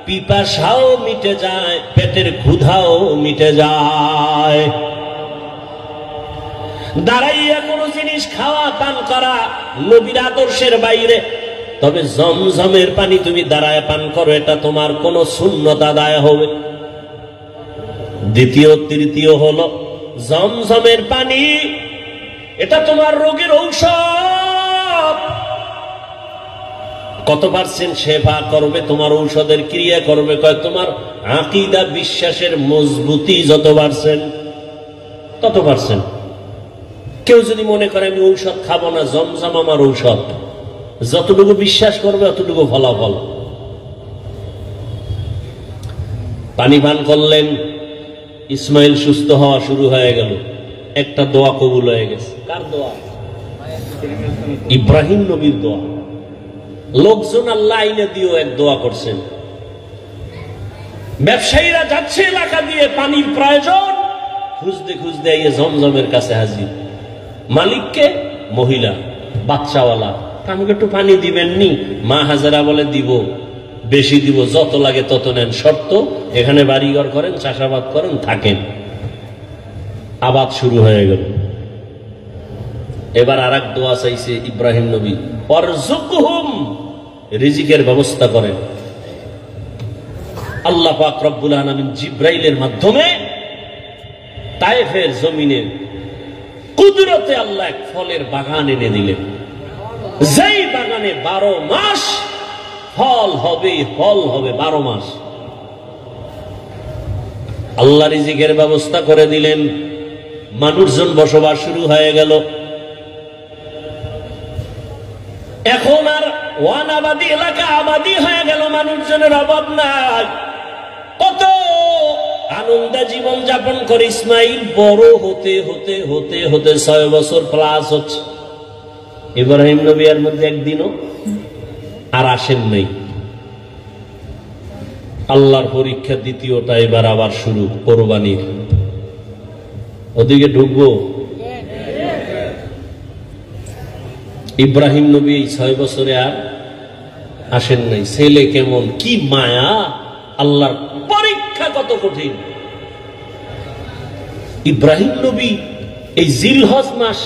পিপাসাও মিটে যায়, পেটের ক্ষুধাও মিটে যায়। দাঁড়াইয়া কোনো জিনিস খাওয়া পান করা নবীর আদর্শের বাইরে। তবে জমজমের পানি তুমি দাঁড়ায় পান করো, এটা তোমার কোন সুন্নত আদায় হবে। দ্বিতীয় তৃতীয় হলো জমজমের পানি, এটা তোমার রোগের ঔষধ। কত পার্সেন্ট সেবা করবে? তোমার ঔষধের ক্রিয়া করবে কয় তোমার আকীদা বিশ্বাসের মজবুতি যত পার্সেন্ট তত পার্সেন্ট। কেউ যদি মনে করে আমি ঔষধ খাবো না, জমজম আমার ঔষধ, যতটুকু বিশ্বাস করবে অতটুকু ফলাফল। পানি পান করলেন, ইসমাইল সুস্থ হওয়া শুরু হয়ে গেল। একটা দোয়া কবুল হয়ে গেছে। কার দোয়া? ইব্রাহিম নবীর দোয়া। লোকজন আল্লাহ আইনে দিয়েও এক দোয়া করছেন। ব্যবসায়ীরা যাচ্ছে এলাকা দিয়ে, পানির প্রয়োজন, খুঁজতে খুঁজতে এই জমজমের কাছে হাজির। মালিককে? মহিলা, বাচ্চাওয়ালা। আমাকে একটু পানি দিবেন নি? মা হাজারা বলে দিব, বেশি দিব, যত লাগে তত নেন, শর্ত এখানে বাড়িঘর করেন, চাষাবাদ করেন, থাকেন। আবাদ শুরু হয়ে গেল। এবার আর এক দোয়া চাইছে ইব্রাহিম নবী, ওয়ারযুকহুম, রিজিকের ব্যবস্থা করেন। আল্লাহ পাক রব্বুল আলামিন জিব্রাইলের মাধ্যমে তায়েফের জমিনে কুদরতে আল্লাহ এক ফলের বাগান এনে দিলেন। যেই বাগানে 12 মাস ফল হবে, ফল হবে 12 মাস। আল্লাহ রিজিকের ব্যবস্থা করে দিলেন। মানুষজন বসবাস শুরু হয়ে গেল। এখন আর ওয়ানাবাদী এলাকা আবাদী হয়ে গেল, মানুষজনের অভাব নাই। কত আনন্দে জীবন যাপন করে। ইসমাইল বড় হতে হতে হতে হতে 6 বছর প্লাস হচ্ছে। ইব্রাহিম নবী এর মধ্যে একদিনও আর আসেন নাই। আল্লাহর পরীক্ষা দ্বিতীয়টা এবার আবার শুরু, কোরবানির। ওদিকে ঢুকবো। ইব্রাহিম নবী 6 বছরে আর আসেন নাই। ছেলে কেমন, কি মায়া! আল্লাহর পরীক্ষা কত কঠিন। ইব্রাহিম নবী এই জিলহজ মাস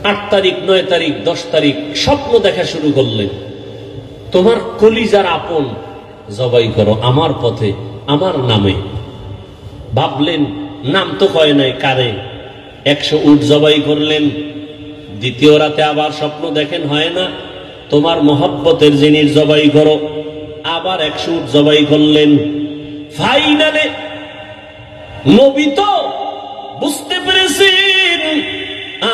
8 তারিখ, 9 তারিখ, 10 তারিখ স্বপ্ন দেখা শুরু করলেন। তোমার কলিজার আপন জবাই করো আমার পথে, আমার নামে। ভাবলেন, নাম তো কয় নাই কারে। 100 উট জবাই করলেন। দ্বিতীয় রাতে আবার স্বপ্ন দেখেন, হয় না, তোমার মহব্বতের জিনিস জবাই করো। আবার 100 উট জবাই করলেন। ফাইনালে নবী তো বুঝতে পেরেছেন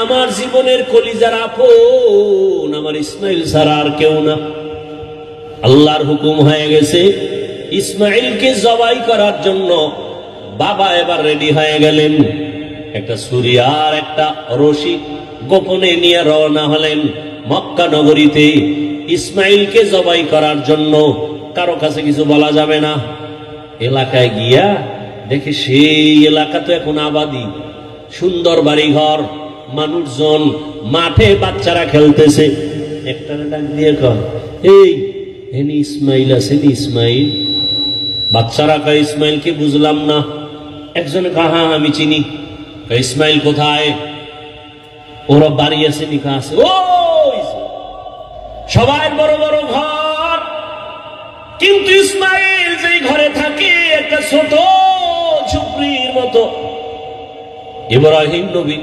আমার জীবনের কলিজার আপন আমার ইসমাইল ছাড়া আর কেউ না। আল্লাহর হুকুম হয়ে গেছে ইসমাইলকে জবাই করার জন্য। বাবা এবার রেডি হয়ে গেলেন। একটা ছুরি আর একটা রশি গোপনে নিয়ে রওনা হলেন মক্কা নগরীতে ইসমাইলকে জবাই করার জন্য। কারো কাছে কিছু বলা যাবে না। এলাকায় গিয়া দেখে সেই এলাকা তো এখন আবাদি, সুন্দর বাড়িঘর, মানুষজন, মাঠে বাচ্চারা খেলতেছে। একটা ডাক দিয়ে কয়, এই এনি ইসমাইল আছেন? ইসমাইল? বাচ্চারা কয় ইসমাইলকে বুঝলাম না। একজন কয় হ্যাঁ আমি চিনি। ইসমাইল কোথায়? ওরা বাড়ি আছে নিকা আছে। ও সবাই বড় বড় ঘর, কিন্তু ইসমাইল যেই ঘরে থাকে একটা ছোট ঝুপড়ির মতো। ইব্রাহিম নবী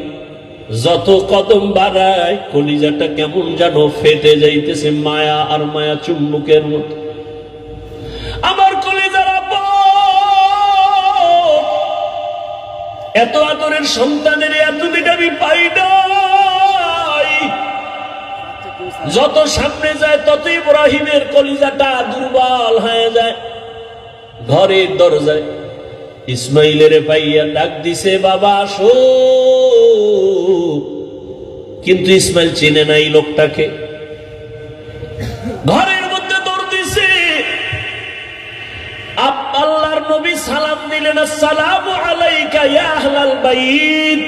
যত কদম বাড়ায় কলিজাটা কেমন যেন ফেটে যাইতেছে, মায়া আর মায়া চুম্বকের মতো। আমার কলিজার আপন এত আদরের সন্তানের এতদিন আমি পাই নাই। যত সামনে যায় তত ইব্রাহিমের কলিজাটা দুর্বল হয়ে যায়। ঘরের দরজায় ইসমাইলের পাইয়া ডাক দিছে, বাবা আসো। কিন্তু ইসমাইল চিনে নাই লোকটাকে। ঘরের মধ্যে দৌড় দিছে। আল্লাহর নবী সালাম দিলেন, আসসালামু আলাইকা ইয়া আহলাল বাইত।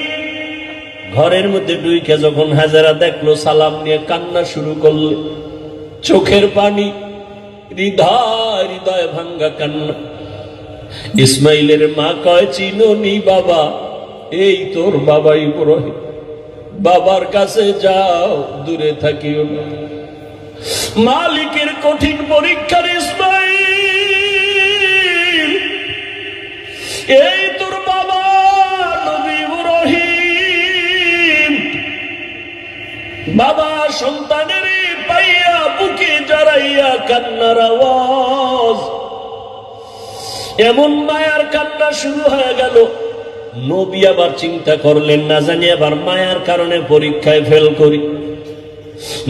ঘরের মধ্যে ঢুইকে যখন হাজেরা দেখলো, সালাম নিয়ে কান্না শুরু করলে, চোখের পানি, হৃদয় হৃদয় ভাঙ্গা কান্না। ইসমাইলের মা কয়, চিনোনি বাবা? এই তোর বাবা ইব্রাহিম। বাবার কাছে যাও, দূরে থাকিও না। মালিকের কঠিন পরীক্ষার ইসমাইল, এই তোর বাবা নবী ইব্রাহিম। বাবা সন্তানের পাইয়া বুকে জড়াইয়া কান্নার আওয়াজ, এমন মায়ার কান্না শুরু হয়ে গেল। নবী আবার চিন্তা করলেন, না জানি আবার মায়ার কারণে পরীক্ষায় ফেল করি।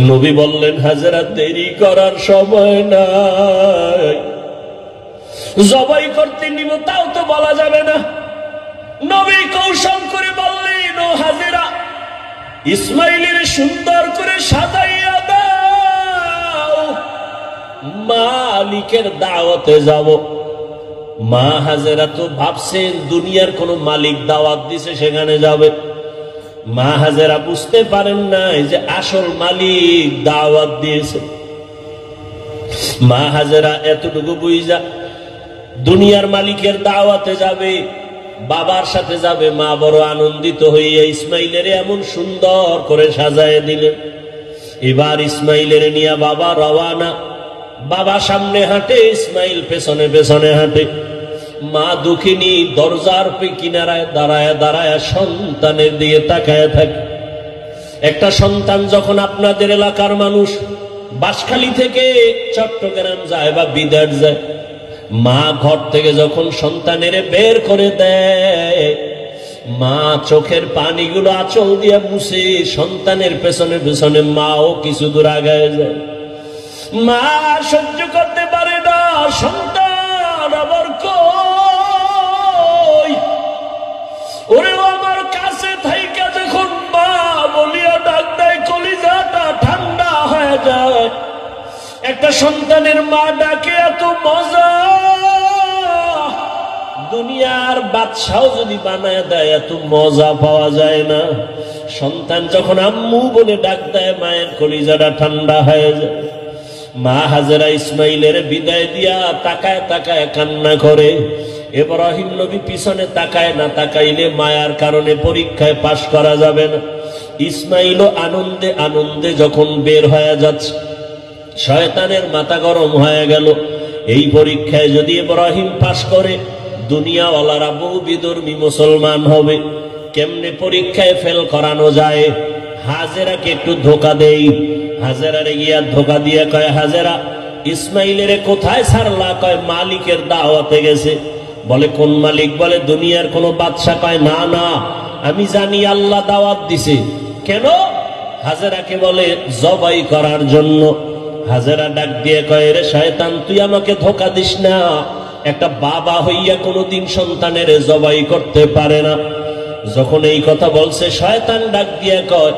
নবী বললেন, হাজেরা দেরি করার সময় নাই, জবাই করতে নিব তাও তো বলা যাবে না। নবী কৌশল করে বললেন, ও হাজেরা, ইসমাইলের সুন্দর করে সাজাইয়া দাও, মালিকের দাওয়াতে যাব। মা হাজেরা তো ভাবছেন দুনিয়ার কোন মালিক দাওয়াত দিছে সেখানে যাবে। মা হাজেরা বুঝতে পারেন নাই যে আসল মালিক দাওয়াত দিয়েছে। মা হাজেরা এতটুকু বুঝা দুনিয়ার মালিকের দাওয়াতে যাবে, বাবার সাথে যাবে। মা বড় আনন্দিত হইয়া ইসমাইলের এমন সুন্দর করে সাজায় দিলেন। এবার ইসমাইলের নিয়ে বাবা রওয়ানা। বাবা সামনে হাঁটে, ইসমাইল পেছনে পেছনে হাঁটে। মা দুঃখিনী দরজার কিনারায় দাঁড়ায় দাঁড়ায় সন্তানের দিয়ে তাকায় থাকে। একটা সন্তান যখন আপনাদের এলাকার মানুষ বাঁশখালী থেকে চট্টগ্রাম যায় বা বিদেশ যায়, মা ঘর থেকে যখন সন্তানের বের করে দেয়, মা চোখের পানিগুলো আঁচল দিয়ে মুছে সন্তানের পেছনে পেছনে মাও কিছু দূর আগায় যায়। মা সহ্য করতে পারে না, সন্তান আবার কই, ওরে আমার কাছে থাইকা যখন মা বলিয়া ডাক দেয়, কলিজাটা ঠান্ডা হয়ে যায়। একটা সন্তানের মা ডাকে এত মজা, দুনিয়ার বাদশাও যদি বানায় দেয় এত মজা পাওয়া যায় না। সন্তান যখন আম্মু বলে ডাক দেয়, মায়ের কলিজাটা ঠান্ডা হয়ে যায়। মা হাজেরা ইসমাইলের বিদায় দিয়া তাকায় তাকায় কান্না করে। ইব্রাহিম নবী পিছনে তাকায় না, তাকাইলে মায়ার কারণে পরীক্ষায় পাশ করা যাবে না। ইসমাইলও আনন্দে আনন্দে যখন বের হয়ে যাচ্ছে, শয়তানের মাথা গরম হয়ে গেল। এই পরীক্ষায় যদি ইব্রাহিম পাশ করে, দুনিয়াওয়ালারা বহু বিধর্মী মুসলমান হবে। কেমনে পরীক্ষায় ফেল করানো যায়? হাজেরাকে একটু ধোকা দেই। হাজেরারে গিয়া ধোকা দিয়ে কয়, হাজেরা ইসমাইলের কোথায় ছাড়লা? কয় মালিকের দাওয়াতে গেছে। বলে কোন মালিক? বলে দুনিয়ার কোন বাদশা। কয় না না, আমি জানি আল্লাহ দাওয়াত দিছে। কেন? হাজেরাকে বলে জবাই করার জন্য। হাজেরা ডাক দিয়ে কয়, রে শয়তান, তুই আমাকে ধোকা দিস না। একটা বাবা হইয়া কোনদিন সন্তানের জবাই করতে পারে না। যখন এই কথা বলছে শয়তান ডাক দিয়ে কয়,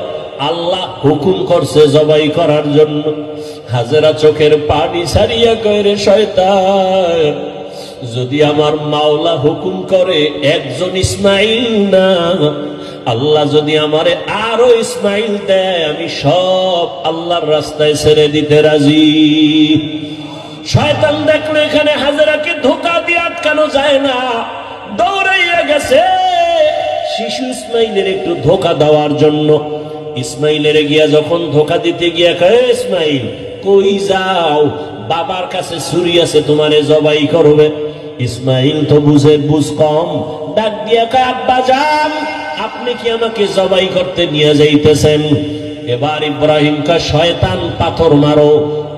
আল্লাহ হুকুম করছে জবাই করার জন্য। হাজেরা চোখের পানি ছাড়িয়া কয়, রে শয়তান, যদি আমার মাওলা হুকুম করে একজন ইসমাইল না, আল্লাহ যদি আমারে আরো ইসমাইল দেয়, আমি সব আল্লাহর রাস্তায় ছেড়ে দিতে রাজি। শয়তান দেখলো এখানে হাজেরাকে ধোঁকা দিয়ে আটকানো যায় না, দৌড়াইয়া গেছে শিশু ইসমাইলের একটু ধোঁকা দেওয়ার জন্য। ইসমাইলের গিয়া যখন ধোঁকা দিতে গিয়া কয়, ইসমাইল কই যাও, বাবার কাছে ছুরি আছে, তোমারে জবাই করবে। ইসমাইল তো বুঝ কম, ডাক দিয়া কয়, আব্বা যান, আপনি কি আমাকে জবাই করতে নিয়ে যাইতেছেন? এবার ইব্রাহিম কয়, শয়তান পাথর মারো।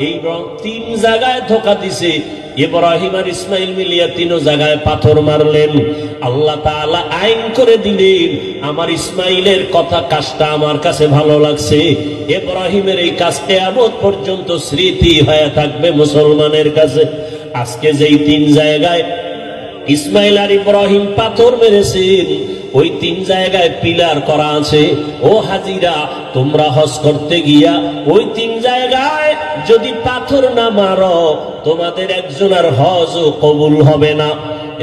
এই 3 জায়গায় ধোঁকা দিছে। ইব্রাহিম আর ইসমাইল মিলিয়া 3 জায়গায় পাথর মারলেন। আল্লাহ তাআলা আইন করে দিলেন, আমার ইসমাইলের কথা কাজটা আমার কাছে ভালো লাগছে, ইব্রাহিমের এই কাজ কিয়ামত পর্যন্ত স্মৃতি হয়ে থাকবে মুসলমানের কাছে। আজকে যেই 3 জায়গায় ইসমাইল আর ইব্রাহিম পাথর মেরেছেন, ওই 3 জায়গায় পিলার করা আছে। ও হাজিরা, তোমরা হজ করতে গিয়া ওই 3 জায়গায় যদি পাথর না মারো, তোমাদের একজনের হজও কবুল হবে না।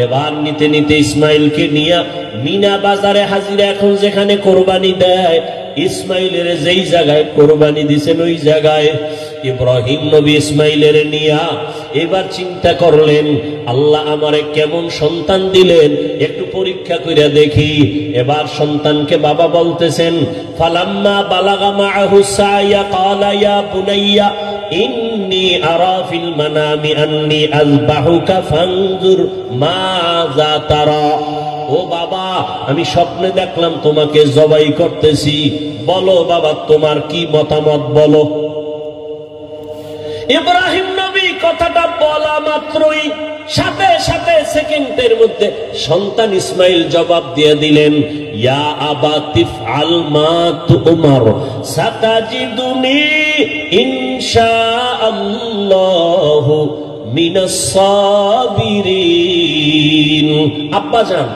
এবার নিতে নিতে ইসমাইলকে নিয়ে মিনা বাজারে হাজিরা এখন যেখানে কোরবানি দেয়, ইসমাইলের যেই জায়গায় কোরবানি দিছেন ওই জায়গায় ইব্রাহিম নবী ইসমাইলের নিয়া এবার চিন্তা করলেন, আল্লাহ আমারে কেমন সন্তান দিলেন, একটু পরীক্ষা কইরা দেখি। এবার সন্তানকে বাবা বলতেছেন, ফালাম্মা বালাগা মাআহু সায়া ক্বালা ইয়া বুনাইয়া ইন্নী আরা ফিল মানামি আন্নী আযবাহুকা ফানজুর মাযা তারা। ও বাবা, আমি স্বপ্নে দেখলাম তোমাকে জবাই করতেছি, বলো বাবা তোমার কি মতামত বলো। ইব্রাহিম নবী কথাটা বলা মাত্রই সাথে সাথে সেকেন্ডের মধ্যে সন্তান ইসমাইল জবাব দিয়ে দিলেন, ইয়া আবা তিফআল মা তুমার সাতাজিদুনি ইনশাআল্লাহু মিনাস সাবিরিন। আব্বা জান,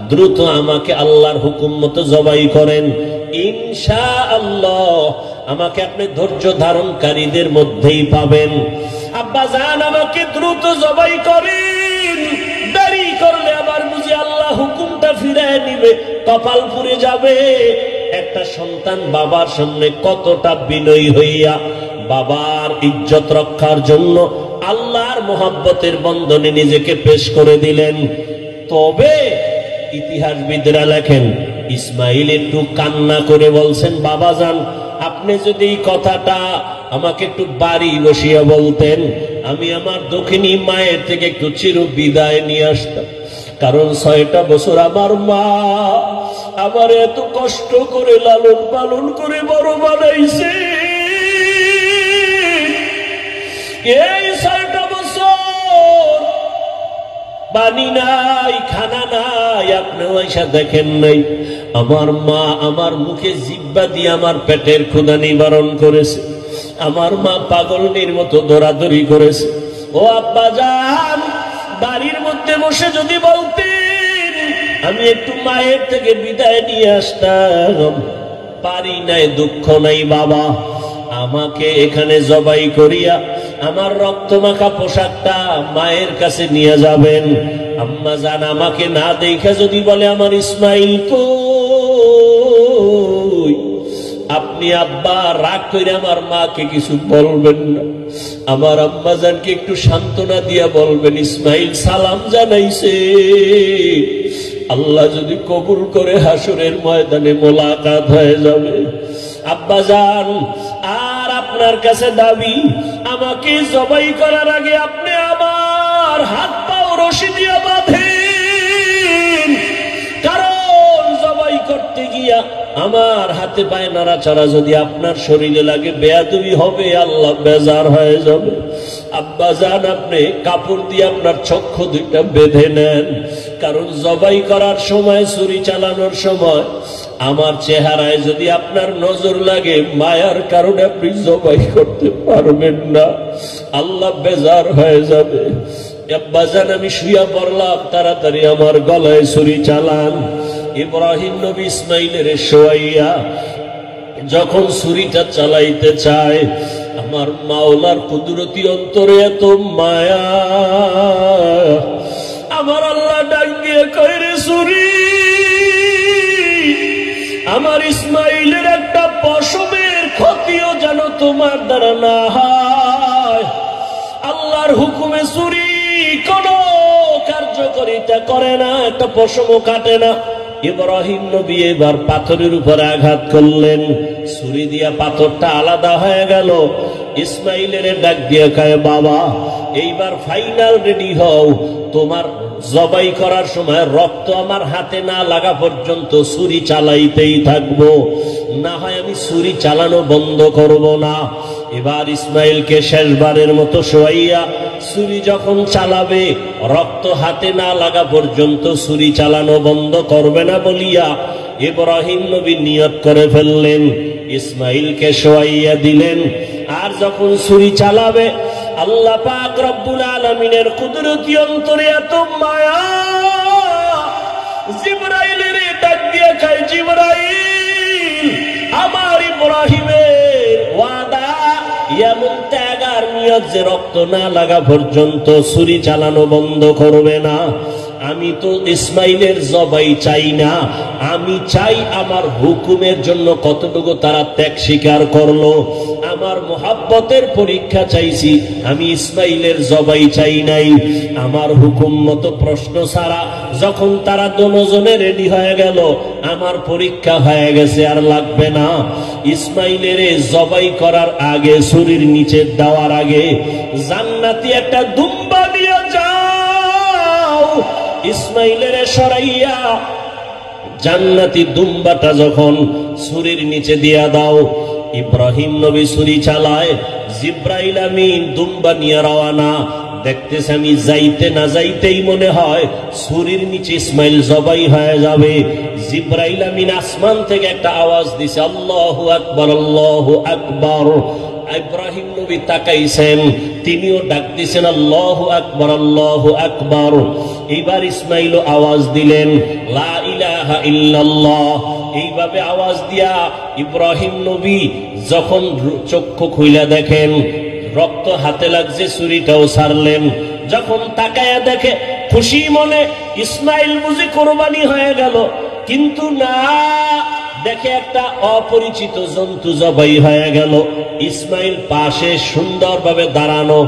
দ্রুত আমাকে আল্লাহর হুকুম মতো জবাই করেন, ইনশাআল্লাহ আমাকে আপনি ধৈর্য ধারণকারীদের মধ্যেই পাবেন। আব্বা জান, আমাকে দ্রুত জবাই করেন, দেরি করলে আবার বুঝি আল্লাহ হুকুমটা ফিরিয়ে নিবে, কপাল পুড়ে যাবে। একটা সন্তান বাবার সামনে কতটা বিনয়ী হইয়া বাবার ইজ্জত রক্ষার জন্য আল্লাহর মোহাব্বতের বন্ধনে নিজেকে পেশ করে দিলেন। তবে ইতিহাসবিদরা লেখেন, ইসমাইল একটু কান্না করে বলছেন, বাবা জান, আপনি যদি এই কথাটা আমাকে একটু বাড়ি বসিয়া বলতেন, আমি আমার দক্ষিণী মায়ের থেকে একটু চির বিদায় নিয়ে আসতাম। কারণ 6টা বছর আমার মা আমার এত কষ্ট করে লালন পালন করে বড় বানাইছে। এই 6টা বছর পানি নাই, খানা নাই, আপনি ওইসা দেখেন নাই। আমার মা আমার মুখে জিহ্বা দিয়ে আমার পেটের ক্ষুধা নিবারণ করেছে। আমার মা পাগলের মতো দৌড়াদৌড়ি করেছে। ও আব্বা জান, বাড়ির মধ্যে বসে যদি বলতেন আমি একটু মায়ের থেকে বিদায় নিয়ে আসতাম, পারি নাই, দুঃখ নাই বাবা, আমাকে এখানে জবাই করিয়া আমার রক্তমাখা পোশাকটা মায়ের কাছে নিয়ে যাবেন। আম্মা জান আমাকে না দেখে যদি বলে আমার ইসমাইল কই, আপনি আব্বা রাগ করে আমার মাকে কিছু বলবেন না, আমার আম্মা জানকে একটু সান্ত্বনা দিয়া বলবেন ইসমাইল সালাম জানাইছে, আল্লাহ যদি কবুল করে হাসরের ময়দানে মোলাকাত হয়ে যাবে। আব্বা জান, আর আপনার কাছে দাবি, আমাকে জবাই করার আগে আপনি আমার হাত পাও রশি দিয়ে বাঁধেন, কারণ জবাই করতে গিয়া আমার হাতে পায়ে নাড়াচাড়া যদি আপনার শরীরে লাগে বেয়াদবি হবে, আল্লাহ বেজার হয়ে যাবে। আব্বা জান, আপনি কাপড় দিয়ে আপনার চক্ষু দুইটা বেঁধে নেন, কারণ জবাই করার সময়, ছুরি চালানোর সময় আমার চেহারায় যদি আপনার নজর লাগে, মায়ার কারণে আপনি জবাই করতে পারবেন না, আল্লাহ বেজার হয়ে যাবে। আব্বা জান, আমি শুয়া পড়লাম, তাড়াতাড়ি আমার গলায় ছুরি চালান। ইব্রাহিম নবী ইসমাইলের শোয়াইয়া যখন ছুরিটা চালাইতে চায়, আমার মাওলার কুদরতি অন্তরে এত মায়া, আমার আল্লাহ ডাক দিয়ে কয়, রে ছুরি, আমার ইসমাইলের একটা পশমের ক্ষতিও যেন তোমার দ্বারা না হয়। আল্লাহর হুকুমে ছুরি কোন কার্যকারিতা করে না, একটা পশমও কাটে না। ইব্রাহিম নবী এবার পাথরের উপরে আঘাত করলেন, ছুরি দিয়া পাথরটা আলাদা হয়ে গেল। ইসমাইলের ডাক দিয়ে কয়, বাবা এইবার ফাইনাল রেডি হও, তোমার জবাই করার সময় রক্ত আমার হাতে না লাগা পর্যন্ত ছুরি চালাইতেই থাকবো, না হয় আমি ছুরি চালানো বন্ধ করব না। এবার ইসমাইলকে শেষবারের মতো শোয়াইয়া ছুরি যখন চালাবে, রক্ত হাতে না লাগা পর্যন্ত ছুরি চালানো বন্ধ করবে না বলিয়া ইব্রাহিম নবী নিয়ত করে ফেললেন। ইসমাইলকে শোয়াইয়া দিলেন, আর যখন ছুরি চালাবে, আল্লাহ পাক রব্বুল আলামিনের কুদরতি অন্তরে এত মায়া, জিবরাইলের ডাক দিয়ে কয়, জিবরাইল, আমার ইব্রাহিমের ওয়াদা, এমন ত্যাগ আর নিয়ত যে রক্ত না লাগা পর্যন্ত ছুরি চালানো বন্ধ করবে না। আমি তো ইসমাইলের জবাই চাই না, আমি চাই আমার হুকুমের জন্য কতটুকু তারা ত্যাগ স্বীকার করলো। আমার মোহাব্বতের পরীক্ষা চাইছি, আমি ইসমাইলের জবাই চাই নাই। আমার হুকুম মতো প্রশ্ন ছাড়া যখন তারা দুজনে রেডি হয়ে গেল, আমার পরীক্ষা হয়ে গেছে, আর লাগবে না। ইসমাইলের জবাই করার আগে, ছুরির নিচে দেওয়ার আগে, জান্নাতি একটা দুম্বা নিয়ে যাও, ইসমাইলের সরাইয়া জান্নাতি দুম্বাটা যখন ছুরির নিচে দিয়া দাও। ইব্রাহিম নবী ছুরি চালায়, জিব্রাইল আমিন দুম্বা নিয়ে রওয়ানা। দেখতেছে আমি যাইতে না যাইতেই মনে হয় ছুরির নিচে ইসমাইল জবাই হয়ে যাবে। জিব্রাইল আমিন আসমান থেকে একটা আওয়াজ দিছে, আল্লাহু আকবার, আল্লাহু আকবার। ইব্রাহিম নবী তাকাইছেন, তিনিও ডাক দিছেন, আল্লাহু আকবার, আল্লাহু আকবার। এইবার ইসমাইল আওয়াজ দিলেন, লা ইলাহা ইল্লাল্লাহ। এইভাবে আওয়াজ দিয়া ইব্রাহিম নবী যখন চক্ষু খুইলা দেখেন রক্ত হাতে লাগছে, ছুরিটাও ছাড়লেন। যখন তাকায়া দেখে, খুশি মনে ইসমাইল বুঝি কোরবানি হয়ে গেল, কিন্তু না, দেখে একটা অপরিচিত জন্তু জবাই হয়ে গেল। ইসমাইল পাশে সুন্দরভাবে দাঁড়ানো।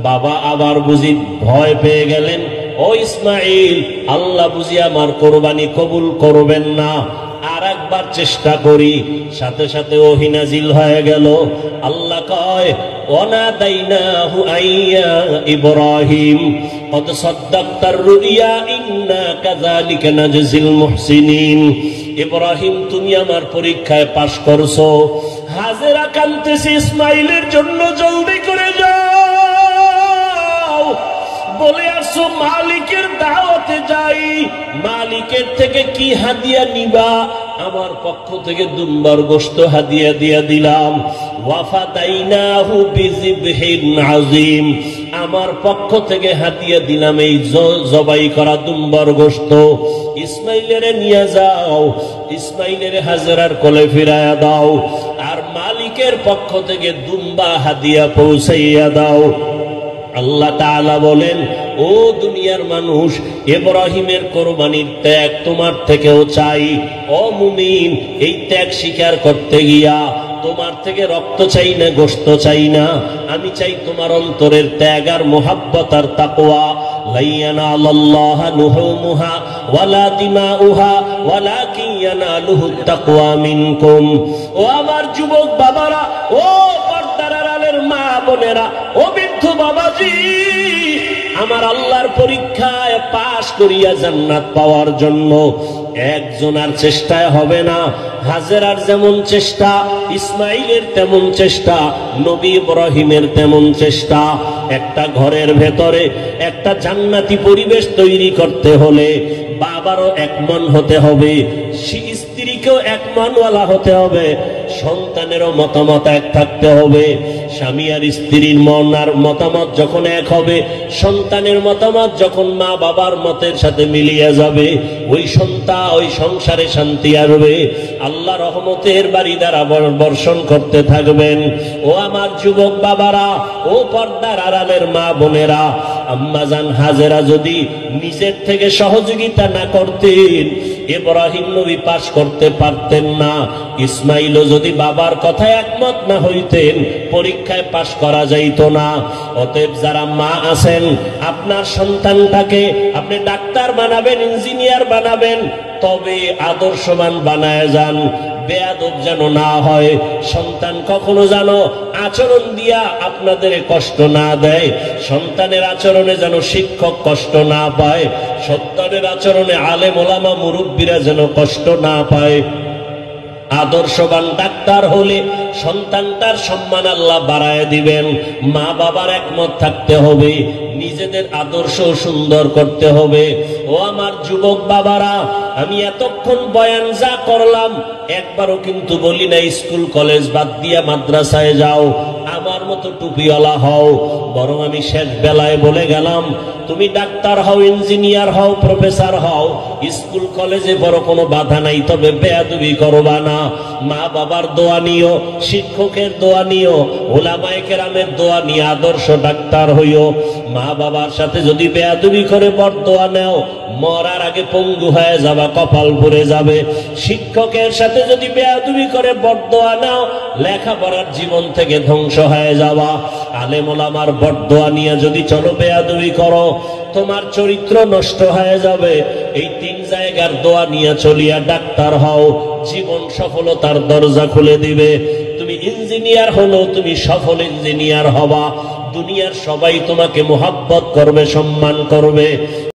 বাবা আবার বুঝি ভয় পেয়ে গেলেন, ও ইসমাইল, আল্লাহ বুঝি আমার কোরবানি কবুল করবেন না, আর একবার চেষ্টা করি। সাথে সাথে ওহী নাজিল হয়ে গেল। আল্লাহ কয়, ওয়ানাদাইনাহু আইয়া ইব্রাহিম কদ সাদ্দাকতার রুইয়া ইন্না কাযালিকা নাজজিল মুহসিনিন। ইব্রাহিম, তুমি আমার পরীক্ষায় পাশ করছো। হাজেরা কাঁদতেছে ইসমাইলের জন্য, জলদি করে যাও। বলে আসো মালিকের দাওয়াতে যাই, মালিকের থেকে কি হাদিয়া নিবা? আমার পক্ষ থেকে দুম্বার গোশত হাদিয়া দিয়া দিলাম। ওয়াফাদাইনাহু বিযিবহিন আযীম, আমার পক্ষ থেকে হাদিয়া দিলাম এই জবাই করা দুম্বার গোশত। ইসমাইলের নিয়ে যাও, ইসমাইলের হাজরার কোলে ফিরায়া দাও, আর মালিকের পক্ষ থেকে দুম্বা হাদিয়া পৌঁছাইয়া দাও। আল্লাহ তাআলা বলেন, ও দুনিয়ার মানুষ, ইব্রাহিমের কোরবানির ত্যাগ তোমার থেকেও চাই। ও মুমিন, এই ত্যাগ স্বীকার করতে গিয়া তোমার থেকে রক্ত চাই না, গোশত চাই না, আমি চাই তোমার অন্তরের ত্যাগ আর মুহাব্বত আর তাকওয়া। লা ইয়ানালাল্লাহু লুহুমুহা ওয়ালা দিমাউহা ওয়ালাকিন ইয়ানালুহু তাকওয়া মিনকুম। ও আমার যুবক বাবারা, ও পর্দার আড়ালের মা বোনেরা, ও বৃদ্ধ বাবাজি, আমার আল্লাহর পরীক্ষায় পাশ করিয়া জান্নাত পাওয়ার জন্য একজনের চেষ্টায় হবে না। হাজেরার যেমন চেষ্টা, ইসমাইলের তেমন চেষ্টা, নবী ইব্রাহিমের তেমন চেষ্টা। একটা ঘরের ভেতরে একটা জান্নাতি পরিবেশ তৈরি করতে হলে বাবারও এক মন হতে হবে, স্ত্রীকেও এক মনওয়ালা হতে হবে, সন্তানেরও মতামত এক থাকতে হবে, স্বামী আর স্ত্রীর মন আর মতামত যখন এক হবে, সন্তানের মতামত যখন মা বাবার মতের সাথে মিলিয়ে যাবে, ওই সন্তান ওই সংসারে শান্তি আসবে, আল্লাহ রহমতের বাড়ি দ্বারা বর্ষণ করতে থাকবেন। ও আমার যুবক বাবারা, ও পর্দার আড়ালের মা বোনেরা, আম্মাজান হাজেরা যদি নিজের থেকে সহযোগিতা না করতেন, ইব্রাহিম নবী পাস করতে পারতেন না। ইসমাইলও যদি বাবার কথায় একমত না হইতেন, পরীক্ষায় পাস করা যাইত না। অতএব যারা মা আছেন, আপনার সন্তানটাকে আপনি ডাক্তার বানাবেন, ইঞ্জিনিয়ার বানাবেন, তবে আদর্শবান বানায় যান, বেয়াদব যেন না হয়। সন্তান কখনো যেন আচরণ দিয়া আপনাদের কষ্ট না দেয়, সন্তানের আচরণে যেন শিক্ষক কষ্ট না পায়, সন্তানের আচরণে আলেম ওলামা মুরব্বীরা যেন কষ্ট না পায়। আদর্শবান ডাক্তার হলে সন্তানটার সম্মান আল্লাহ বাড়ায় দিবেন। মা বাবার একমত থাকতে হবে, নিজেদের আদর্শ সুন্দর করতে হবে। ও আমার যুবক বাবারা, আমি এতক্ষণ বয়ান যা করলাম, একবারও কিন্তু বলি না স্কুল কলেজ বাদ দিয়া মাদ্রাসায় যাও, আমার মতো টুপিওয়ালা হও। বরং আমি শেষ বেলায় বলে গেলাম, তুমি ডাক্তার হও, ইঞ্জিনিয়ার হও, প্রফেসর হও, স্কুল কলেজে বড় কোনো বাধা নাই, তবে বেয়াদবি করবা না। মা বাবার দোয়া নিও, শিক্ষকের দোয়া নিও, ওলামায়ে কেরামের দোয়া নিয়ে আদর্শ ডাক্তার হইও। মা বাবার সাথে যদি বেয়াদবি করে বরদোয়া নেও, মরার আগে পঙ্গু হয়ে যাবা, কপাল পুড়ে যাবে। শিক্ষকের সাথে যদি বেয়াদবি করে বরদোয়া নাও, লেখাপড়ার জীবন থেকে ধ্বংস হয়ে যাওয়া। আলেম ওলামার বরদোয়া নিয়ে যদি চলো বেয়াদবি করো, তোমার চরিত্র নষ্ট হয়ে যাবে। এই তিন জায়গার দোয়া নিয়ে চলিয়া ডাক্তার হও, জীবন সফলতার দরজা খুলে দিবে। তুমি ইঞ্জিনিয়ার হলো, তুমি সফল ইঞ্জিনিয়ার হবা, দুনিয়ার সবাই তোমাকে মোহাব্বত করবে, সম্মান করবে।